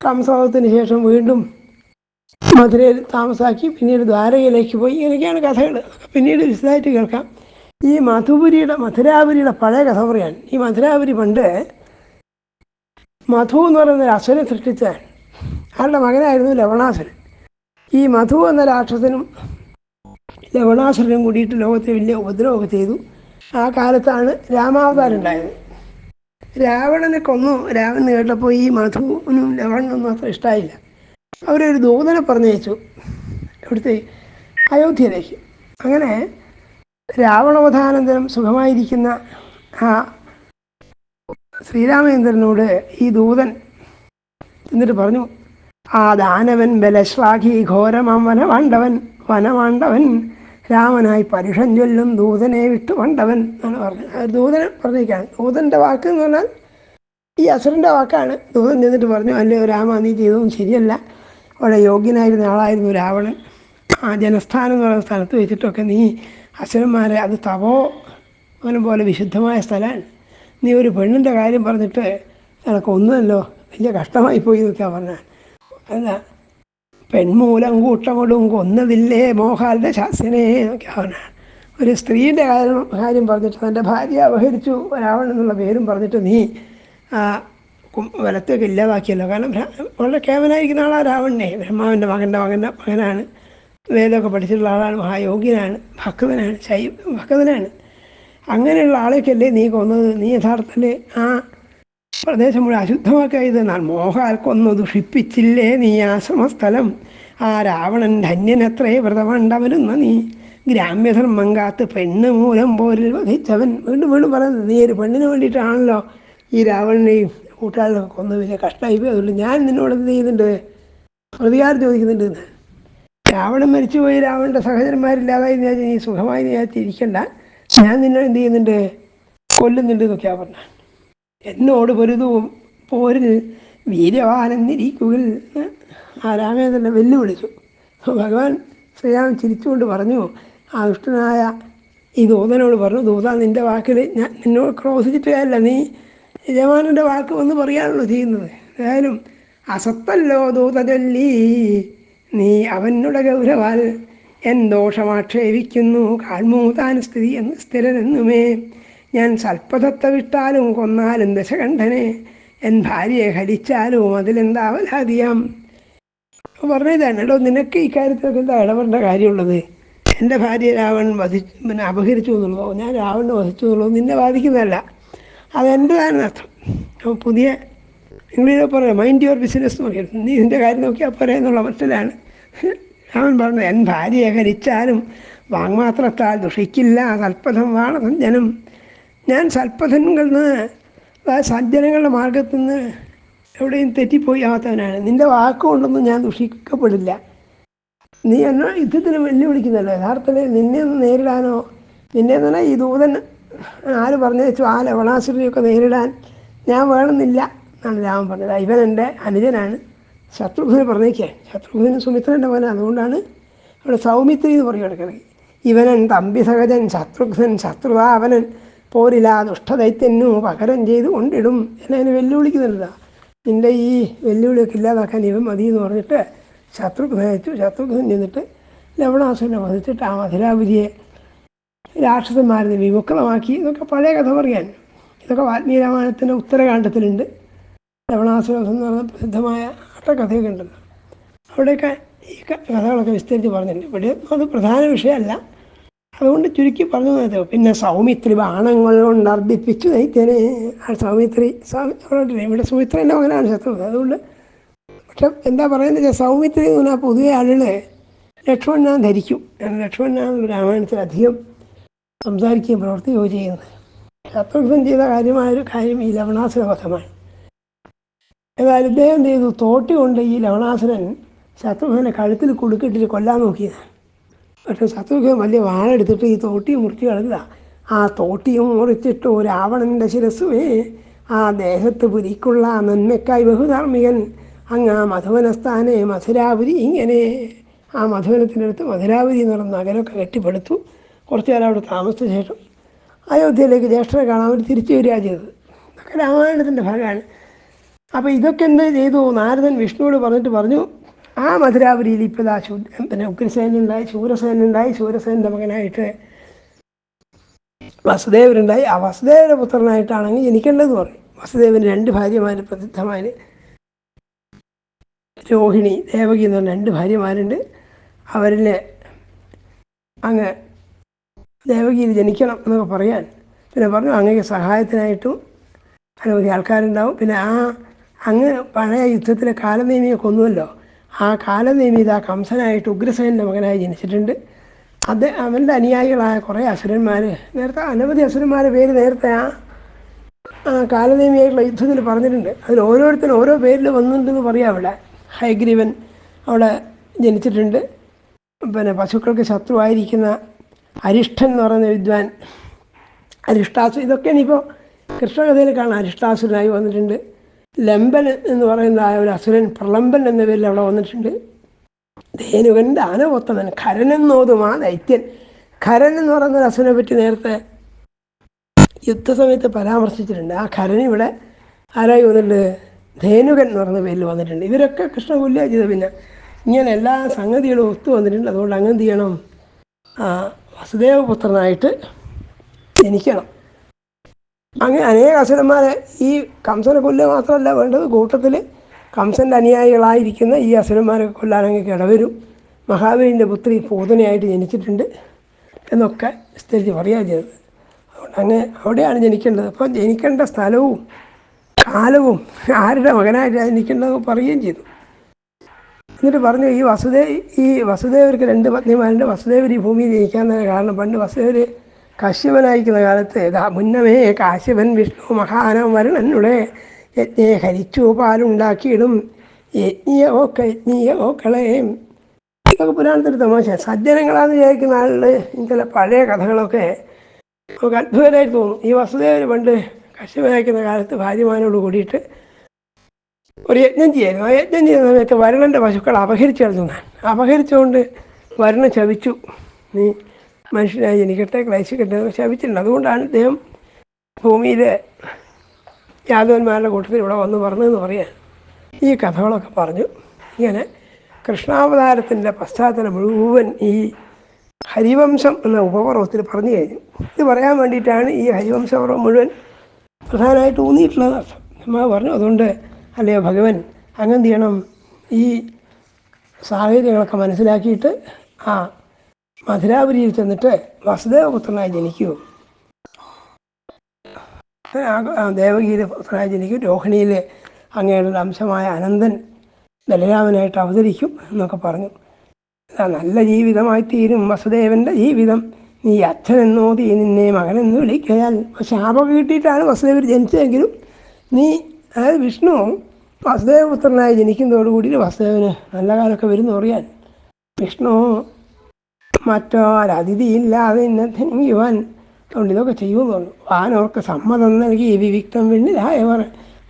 കംസവധത്തിന് ശേഷം വീണ്ടും മധുരയിൽ താമസാക്കി പിന്നീട് ദ്വാരകയിലേക്ക് പോയി. ഇങ്ങനെയൊക്കെയാണ് കഥകൾ. പിന്നീട് വിശദമായിട്ട് കേൾക്കാം. ഈ മധുരാപുരിയുടെ പഴയ കഥ പറയാൻ. ഈ മധുരാപുരി പണ്ട് മധു എന്ന് പറയുന്ന ഒരു അസുരനെ സൃഷ്ടിച്ച ആരുടെ മകനായിരുന്നു ലവണാസുരൻ. ഈ മധു എന്ന രാക്ഷസനും ലവണാസുരനും കൂടിയിട്ട് ലോകത്തെ വലിയ ഉപദ്രവമൊക്കെ ചെയ്തു. ആ കാലത്താണ് രാമാവതാരം ഉണ്ടായത്. രാവണനെ കൊന്നു. രാവണൻ കേട്ടപ്പോൾ ഈ മധുവിനും ലവണനൊന്നും അത്ര ഇഷ്ടമായില്ല. അവരൊരു ദൂതനെ പറഞ്ഞയച്ചു ഇവിടുത്തെ അയോധ്യയിലേക്ക്. അങ്ങനെ രാവണവധാനന്തരം സുഖമായിരിക്കുന്ന ആ ശ്രീരാമചന്ദ്രനോട് ഈ ദൂതൻ എന്നിട്ട് പറഞ്ഞു, ആ ദാനവൻ ബലശ്ലാഘി ഘോരമം വനമാണ്ടവൻ രാമനായി പരുഷൻ ചൊല്ലും ദൂതനെ വിട്ടു വണ്ടവൻ എന്നാണ് പറഞ്ഞത്. ദൂതനെ പറഞ്ഞിരിക്കുകയാണ്. ദൂതൻ്റെ വാക്ക് എന്ന് പറഞ്ഞാൽ ഈ അസുരൻ്റെ വാക്കാണ്. ദൂതൻ ചെന്നിട്ട് പറഞ്ഞു, അല്ലയോ രാമ, നീ ചെയ്തതും ശരിയല്ല. അവിടെ യോഗ്യനായിരുന്ന ആളായിരുന്നു രാവണൻ. ആ ജനസ്ഥാനം എന്ന് പറയുന്ന സ്ഥലത്ത് വെച്ചിട്ടൊക്കെ നീ അസുരന്മാരെ, അത് തപോവനം പോലെ വിശുദ്ധമായ സ്ഥലമാണ്, നീ ഒരു പെണ്ണിൻ്റെ കാര്യം പറഞ്ഞിട്ട് എനക്കൊന്നുമല്ലോ, വലിയ കഷ്ടമായിപ്പോയി എന്നൊക്കെയാണ് പറഞ്ഞാൽ. എന്താ പെൺമൂലം കൂട്ടമോടും കൊന്നതില്ലേ മോഹാലിൻ്റെ ശാസ്യനെ എന്നൊക്കെ പറഞ്ഞാൽ. ഒരു സ്ത്രീയുടെ കാര്യം പറഞ്ഞിട്ട് തൻ്റെ ഭാര്യ അപഹരിച്ചു രാവണൻ എന്നുള്ള പേരും പറഞ്ഞിട്ട് നീ വലത്തേക്ക് ഇല്ലാതാക്കിയല്ലോ. കാരണം വളരെ കേവനായിരിക്കുന്ന ആളാണ് രാവണനെ. ബ്രഹ്മാവിൻ്റെ മകനാണ്. വേദമൊക്കെ പഠിച്ചിട്ടുള്ള ആളാണ്. മഹായോഗ്യനാണ്. ഭക്തനാണ്. അങ്ങനെയുള്ള ആളേക്കല്ലേ നീ കൊന്നത്? നീ യഥാർത്ഥത്തിൽ ആ പ്രദേശം മുഴുവൻ അശുദ്ധമാക്കിയതെന്നാണ്. മോഹാൽ കൊന്നു ദുഷിപ്പിച്ചില്ലേ നീ ആശ്രമസ്ഥലം. ആ രാവണൻ ധന്യനത്രേ വ്രതമണ്ടവനെന്ന നീ ഗ്രാമ്യധർമ്മം കാത്ത് പെണ്ണ് മൂലം പോരിൽ വധിച്ചവൻ. വീണ്ടും പറയുന്നത്, നീ ഒരു പെണ്ണിന് വേണ്ടിയിട്ടാണല്ലോ ഈ രാവണനെയും കൂട്ടാളിനൊക്കെ കൊന്നു. വലിയ കഷ്ടമായിപ്പോയി. അതുകൊണ്ട് ഞാൻ നിന്നോട് എന്ത് ചെയ്യുന്നുണ്ട്? പ്രതികാരം ചോദിക്കുന്നുണ്ട് എന്ന്. രാവണൻ മരിച്ചുപോയി, രാവണൻ്റെ സഹോദരന്മാരില്ലാതായി നീ സുഖമായി ഇരിക്കണ്ട, ഞാൻ നിന്നോട് എന്ത് ചെയ്യുന്നുണ്ട്? കൊല്ലുന്നുണ്ട് എന്നൊക്കെയാണ് പറഞ്ഞത്. എന്നോട് പൊരുതും പോരിൽ വീര്യവാനെന്നിരിക്കുകിൽ ആ രാമേന്ദ്രനെ വെല്ലുവിളിച്ചു. ഭഗവാൻ ശ്രീരാമൻ ചിരിച്ചുകൊണ്ട് പറഞ്ഞു, ആ ദുഷ്ടനായ ഈ ദൂതനോട് പറഞ്ഞു, ദൂത, നിൻ്റെ വാക്കിൽ ഞാൻ നിന്നോട് ക്രോധിച്ചിട്ട് കാര്യമില്ല, നീ യജമാനൻ്റെ വാക്ക് വന്ന് പറയാണല്ലോ ചെയ്യുന്നത്. ഏതായാലും അസത്തല്ലോ ദൂത ചൊല്ലി നീ അവനുടെ ഗൗരവാൽ ദോഷമാക്ഷേപിക്കുന്നു കാൽമൂതാൻ സ്ഥിരനെന്നുമേ. ഞാൻ സൽപ്പഥത്തെ വിട്ടാലും കൊന്നാലും ദശകണ്ഠനെ, എൻ ഭാര്യയെ ഹരിച്ചാലും അതിലെന്താവലാതിയാം. പറഞ്ഞതാണ്, എടോ നിനക്ക് ഇക്കാര്യത്തിലൊക്കെ എന്താ ഇടപെടേണ്ട കാര്യമുള്ളത്? എൻ്റെ ഭാര്യ രാവണൻ അപഹരിച്ചു എന്നുള്ളതോ ഞാൻ രാവണനെ വധിച്ചു എന്നുള്ളതോ നിന്നെ ബാധിക്കുന്നതല്ല. അതെൻ്റെതാണ് അർത്ഥം. അപ്പോൾ പുതിയ ഇംഗ്ലീഷിൽ പറയാം, മൈൻഡ് യുവർ ബിസിനസ് എന്ന് പറയും. നീ നിൻ്റെ കാര്യം നോക്കിയാൽ പോരെ എന്നുള്ള മട്ടിലാണ് രാമൻ പറഞ്ഞത്. എൻ ഭാര്യയെ ഹരിച്ചാലും വാങ്മാത്രത്താൽ ദുഷിക്കില്ല സൽപ്പഥം വാണസഞ്ജനം. ഞാൻ സൽപ്പഥങ്ങളിൽ നിന്ന്, സജ്ജനങ്ങളുടെ മാർഗത്തിൽ നിന്ന് എവിടെയും തെറ്റിപ്പോയി ആവാത്തവനാണ്. നിൻ്റെ വാക്കുകൊണ്ടൊന്നും ഞാൻ ദുഷിക്കപ്പെടില്ല. നീ എന്നെ യുദ്ധത്തിന് വെല്ലുവിളിക്കുന്നല്ലോ. യഥാർത്ഥത്തിൽ നിന്നെ ഒന്ന് നേരിടാനോ, നിന്നെ എന്ന് പറഞ്ഞാൽ ഈ ദൂതൻ ആര് പറഞ്ഞു വെച്ചു ആ ലവണാസുരനെയൊക്കെ നേരിടാൻ ഞാൻ വേണമെന്നില്ല എന്നാണ് രാമൻ പറഞ്ഞത്. ഇവൻ എൻ്റെ അനുജനാണ്. ശത്രുഘ്നെ പറഞ്ഞേക്കാൻ. ശത്രുഘ്നും സുമിത്രൻ്റെ പോലെ. അതുകൊണ്ടാണ് അവിടെ സൗമിത്രി എന്ന് പറയും കിടക്കുന്നത്. ഇവനൻ തമ്പി സഹജൻ ശത്രുഘ്നൻ ശത്രുതാവനൻ പോരിലാ ദുഷ്ടദൈത്യനു പകരം ചെയ്ത് കൊണ്ടിടും എന്നെ വെല്ലുവിളിക്കുന്നുണ്ടാ. നിൻ്റെ ഈ വെല്ലുവിളിയൊക്കെ ഇല്ലാതാക്കാൻ ഇവൻ മതി എന്ന് പറഞ്ഞിട്ട് ശത്രുഘ്നെ അയച്ചു. ശത്രുഘ്നൻ ചെന്നിട്ട് ലവണാസുരനെ വധിച്ചിട്ട് ആ മധുരാപുരിയെ രാക്ഷസന്മാരെ വിമുക്തമാക്കി. ഇതൊക്കെ പഴയ കഥ പറയാൻ. ഇതൊക്കെ വാൽമീകി രാമായണത്തിൻ്റെ ഉത്തരകാണ്ഡത്തിലുണ്ട്. ലവണാസുരം എന്ന് പറഞ്ഞ പ്രസിദ്ധമായ കഥയൊക്കെ ഉണ്ടല്ലോ. അവിടെയൊക്കെ ഈ കഥകളൊക്കെ വിസ്തരിച്ച് പറഞ്ഞിട്ടുണ്ട്. ഇവിടെ അത് പ്രധാന വിഷയമല്ല, അതുകൊണ്ട് ചുരുക്കി പറഞ്ഞു തന്നത്. പിന്നെ സൗമിത്രി ബാണങ്ങൾ കൊണ്ട് അർദ്ധിപ്പിച്ചു ദൈത്യനെ. സൗമിത്രി ഇവിടെ സുമിത്രൻ്റെ മകനാണ് ശത്രുഘ്നൻ. അതുകൊണ്ട് പക്ഷെ എന്താ പറയുന്നത് വെച്ചാൽ സൗമിത്രി എന്ന് പറഞ്ഞാൽ പൊതുവെ ആളുകൾ ലക്ഷ്മണനാൻ ധരിക്കും. ലക്ഷ്മണനാണ് രാമായണത്തിൽ അധികം സംസാരിക്കുകയും പ്രവർത്തിക്കുകയോ ചെയ്യുന്നത്. ശത്രുഘ്നൻ ചെയ്ത കാര്യമായൊരു കാര്യം ഈ ലവണാസുര വധമാണ്. ഏതായാലും ഇദ്ദേഹം ചെയ്തു, തോട്ടി കൊണ്ട് ഈ ലവണാസുരൻ ശത്രുഘ്നെ കഴുത്തിൽ കുടുക്കിട്ടിട്ട് കൊല്ലാൻ നോക്കിയതാണ്. പക്ഷേ ശത്രുഘ്നൻ വലിയ വാളെടുത്തിട്ട് ഈ തോട്ടി മുറിച്ച് കളഞ്ഞതാ. ആ തോട്ടിയും മുറിച്ചിട്ട് രാവണൻ്റെ ശിരസ്സുവേ ആ ദേഹത്ത് പുരിക്കുള്ള നന്മയ്ക്കായി ബഹുധാർമ്മികൻ അങ്ങ് ആ മധുവനസ്ഥാനെ മധുരാപുരി ഇങ്ങനെ ആ മധുവനത്തിൻ്റെ അടുത്ത് മധുരാപുരി എന്ന് പറഞ്ഞ നഗരമൊക്കെ കെട്ടിപ്പടുത്തു. കുറച്ചു കാലം അവിടെ താമസിച്ച ശേഷം അയോധ്യയിലേക്ക് ജ്യേഷ്ഠനെ കാണാൻ വേണ്ടി തിരിച്ചു വരിക ചെയ്തത്. ഇതൊക്കെ രാമായണത്തിൻ്റെ ഭാഗമാണ്. അപ്പോൾ ഇതൊക്കെ എന്ത് ചെയ്തു? നാരദൻ വിഷ്ണുവോട് പറഞ്ഞിട്ട് പറഞ്ഞു, ആ മധുരാപുരിയിൽ ഇപ്പോൾ പിന്നെ ഉഗ്രസേനുണ്ടായി, ശൂരസേനുണ്ടായി, ശൂരസേൻ്റെ മകനായിട്ട് വസുദേവരുണ്ടായി. ആ വസുദേവരുടെ പുത്രനായിട്ടാണെങ്കിൽ ജനിക്കേണ്ടതെന്ന് പറയും. വസുദേവന് 2 ഭാര്യമാർ പ്രസിദ്ധമായ രോഹിണി, ദേവകി എന്ന് പറഞ്ഞ 2 ഭാര്യമാരുണ്ട്. അവരിൽ അങ്ങ് ദേവകിയിൽ ജനിക്കണം എന്നൊക്കെ പറയാൻ പിന്നെ പറഞ്ഞു അങ്ങേക്ക് സഹായത്തിനായിട്ടും അനവധി ആൾക്കാരുണ്ടാവും. പിന്നെ അങ്ങ് പഴയ യുദ്ധത്തിലെ കാലനേമിയെ കൊന്നുവല്ലോ, ആ കാലനേമി ഇതാ കംസനായിട്ട് ഉഗ്രസേനൻ്റെ മകനായി ജനിച്ചിട്ടുണ്ട്. അവൻ്റെ അനുയായികളായ കുറേ അസുരന്മാർ, നേരത്തെ അനവധി അസുരന്മാരുടെ പേര് നേരത്തെ ആ കാലനേമിയായിട്ടുള്ള യുദ്ധത്തിൽ പറഞ്ഞിട്ടുണ്ട്. അതിൽ ഓരോരുത്തരും ഓരോ പേരിൽ വന്നിട്ടുണ്ടെന്ന് പറയാം. അവിടെ ഹയഗ്രീവൻ അവിടെ ജനിച്ചിട്ടുണ്ട്. പിന്നെ പശുക്കൾക്ക് ശത്രുവായിരിക്കുന്ന അരിഷ്ടൻ എന്ന് പറയുന്ന വിദ്വാൻ, ഇതൊക്കെയാണ് ഇപ്പോൾ കൃഷ്ണകഥയിൽ കാണാൻ അരിഷ്ടാസുരനായി വന്നിട്ടുണ്ട്. ലംബൻ എന്ന് പറയുന്ന ഒരു അസുരൻ പ്രളംബൻ എന്ന പേരിൽ അവിടെ വന്നിട്ടുണ്ട്. ധേനുകൻ, ദാനവോത്തമൻ, ഖരനെന്നോതുമാ ദൈത്യൻ. ഖരൻ എന്ന് പറയുന്ന ഒരു അസുരനെ പറ്റി നേരത്തെ യുദ്ധസമയത്ത് പരാമർശിച്ചിട്ടുണ്ട്. ആ ഖരൻ ഇവിടെ ആരായി വന്നിട്ടുണ്ട്? ധേനുകൻ എന്ന് പറയുന്ന പേരിൽ വന്നിട്ടുണ്ട്. ഇവരൊക്കെ കൃഷ്ണകുല്യ ചെയ്ത പിന്നെ ഇങ്ങനെ എല്ലാ സംഗതികളും ഒത്തു വന്നിട്ടുണ്ട്. അതുകൊണ്ട് അങ്ങനെ എന്ത് ചെയ്യണം? വസുദേവപുത്രനായിട്ട് ജനിക്കണം. അങ്ങനെ അനേക അസുരന്മാരെ ഈ കംസനെ കൊല്ലുക മാത്രമല്ല വേണ്ടത്, കൂട്ടത്തിൽ കംസൻ്റെ അനുയായികളായിരിക്കുന്ന ഈ അസുരന്മാരെ കൊല്ലാനൊക്കെ ഇടവരും. മഹാബലിൻ്റെ പുത്രി പൂതനയായിട്ട് ജനിച്ചിട്ടുണ്ട് എന്നൊക്കെ വിസ്തരിച്ച് പറയുക ചെയ്തത്. അതുകൊണ്ട് അവിടെയാണ് ജനിക്കേണ്ടത്. അപ്പം ജനിക്കേണ്ട സ്ഥലവും കാലവും ആരുടെ മകനായിട്ട് ജനിക്കേണ്ടതെന്ന് പറയുകയും ചെയ്തു. എന്നിട്ട് പറഞ്ഞു ഈ വസുദേവർക്ക് 2 പത്നിമാരുണ്ട്. വസുദേവർ ഈ ഭൂമിയിൽ ജനിക്കാൻ തന്നെ കാരണം പണ്ട് വസുദേവർ കശ്യപനായിരിക്കുന്ന കാലത്ത് മുന്നമേ കാശ്യപൻ വിഷ്ണു മഹാനം വരണനുടെ യജ്ഞേ ഹരിച്ചു പാലുണ്ടാക്കിയിടും യജ്ഞീയമോക്കളെ. ഇതൊക്കെ പുരാണത്തിൻ്റെ തമാശ. സജ്ജനങ്ങളാണെന്ന് വിചാരിക്കുന്ന ആളുകൾ ചില പഴയ കഥകളൊക്കെ നമുക്ക് അത്ഭുതമായിട്ട് തോന്നും. ഈ വസുദേവർ പണ്ട് കശ്യപനായിരിക്കുന്ന കാലത്ത് ഭാര്യമാരോട് കൂടിയിട്ട് ഒരു യജ്ഞം ചെയ്യായിരുന്നു. ആ യജ്ഞം ചെയ്യുന്ന സമയത്ത് വരുണൻ്റെ പശുക്കൾ അപഹരിച്ചുകൊണ്ട് വരുണൻ ശപിച്ചു, നീ മനുഷ്യനായി ജനിക്കട്ടെ, ക്ലേശിക്കട്ടെ ശപിച്ചിട്ടുണ്ട്. അതുകൊണ്ടാണ് അദ്ദേഹം ഭൂമിയിൽ യാദവന്മാരുടെ കൂട്ടത്തിൽ ഇവിടെ വന്ന് പറഞ്ഞതെന്ന് പറയാൻ ഈ കഥകളൊക്കെ പറഞ്ഞു. ഇങ്ങനെ കൃഷ്ണാവതാരത്തിൻ്റെ പശ്ചാത്തലം മുഴുവൻ ഈ ഹരിവംശം എന്ന ഉപപർവത്തിൽ പറഞ്ഞു കഴിഞ്ഞു. ഇത് പറയാൻ വേണ്ടിയിട്ടാണ് ഈ ഹരിവംശപർവം മുഴുവൻ പ്രധാനമായിട്ട് ഊന്നിയിട്ടുള്ളത് നമ്മൾ പറഞ്ഞു. അതുകൊണ്ട് അല്ലയോ ഭഗവൻ, അങ്ങനെ ചെയ്യണം, ഈ സാഹചര്യങ്ങളൊക്കെ മനസ്സിലാക്കിയിട്ട് ആ മധുരാപുരിയിൽ ചെന്നിട്ട് വസുദേവപുത്രനായി ജനിക്കൂ, ദേവഗീത പുത്രനായി ജനിക്കും, രോഹിണിയിൽ അങ്ങയുടെ അംശമായ അനന്തൻ ബലരാമനായിട്ട് അവതരിക്കും എന്നൊക്കെ പറഞ്ഞു. നല്ല ജീവിതമായി തീരും വസുദേവൻ്റെ ജീവിതം, നീ അച്ഛനെന്നോതി നിന്നെ മകനെന്ന് വിളിക്കയാൽ. ശാപം കിട്ടിയിട്ടാണ് വസുദേവർ ജനിച്ചതെങ്കിലും നീ, അതായത് വിഷ്ണു വസുദേവപുത്രനായി ജനിക്കുന്നതോടുകൂടി വസുദേവന് നല്ല കാലമൊക്കെ വരുന്നു പറയാൻ. വിഷ്ണു മറ്റൊരതിഥിയില്ലാതെ എന്നെ ധനിക്കുവാൻ അതുകൊണ്ട് ഇതൊക്കെ ചെയ്യുമെന്ന് പറഞ്ഞു. വാനവർക്ക് സമ്മതം നൽകി വിവിക്തം വെണ്ണിലായവർ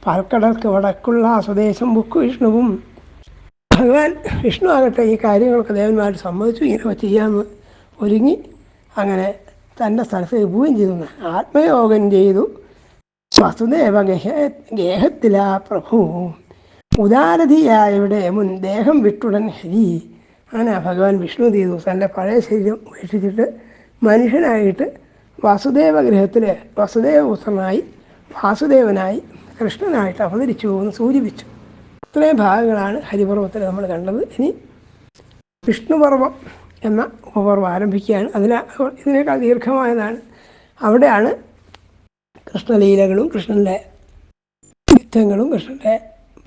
പാൽക്കടൽക്ക് വടക്കുള്ള സ്വദേശം ബുക്ക് വിഷ്ണുവും. ഭഗവാൻ വിഷ്ണു ആകട്ടെ ഈ കാര്യങ്ങളൊക്കെ ദേവന്മാർ സമ്മതിച്ചു, ഇങ്ങനെയൊക്കെ ചെയ്യാമെന്ന് ഒരുങ്ങി അങ്ങനെ തൻ്റെ സ്ഥലത്തേക്ക് പോവുകയും ചെയ്തു. ആത്മയോഗം ചെയ്തു വസുദേവ ഗേഹത്തിലാ പ്രഭു, ഉദാരധിയായവിടെ മുൻ ദേഹം വിട്ടുടൻ ഹരി. അങ്ങനെ ഭഗവാൻ വിഷ്ണു ചെയ്തു തൻ്റെ പഴയ ശരീരം ഉപേക്ഷിച്ചിട്ട് മനുഷ്യനായിട്ട് വസുദേവ ഗൃഹത്തിൽ വസുദേവപുത്രനായി വാസുദേവനായി കൃഷ്ണനായിട്ട് അവതരിച്ചു എന്ന് സൂചിപ്പിച്ചു. ഇത്രയും ഭാഗങ്ങളാണ് ഹരിപർവത്തിൽ നമ്മൾ കണ്ടത്. ഇനി വിഷ്ണുപർവം എന്ന ഉപപർവം ആരംഭിക്കുകയാണ്. ഇതിനേക്കാൾ ദീർഘമായതാണ്. അവിടെയാണ് കൃഷ്ണലീലകളും കൃഷ്ണൻ്റെ യുദ്ധങ്ങളും കൃഷ്ണൻ്റെ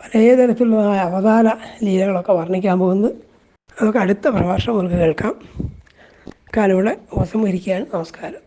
പലതരത്തിലുള്ളതായ അവതാര ലീലകളൊക്കെ വർണ്ണിക്കാൻ പോകുന്നത്. നമുക്ക് അടുത്ത പ്രഭാഷണം നമുക്ക് കേൾക്കാം. കാലം ഇവിടെ ഉപസംഹരിക്കുകയാണ്. നമസ്കാരം.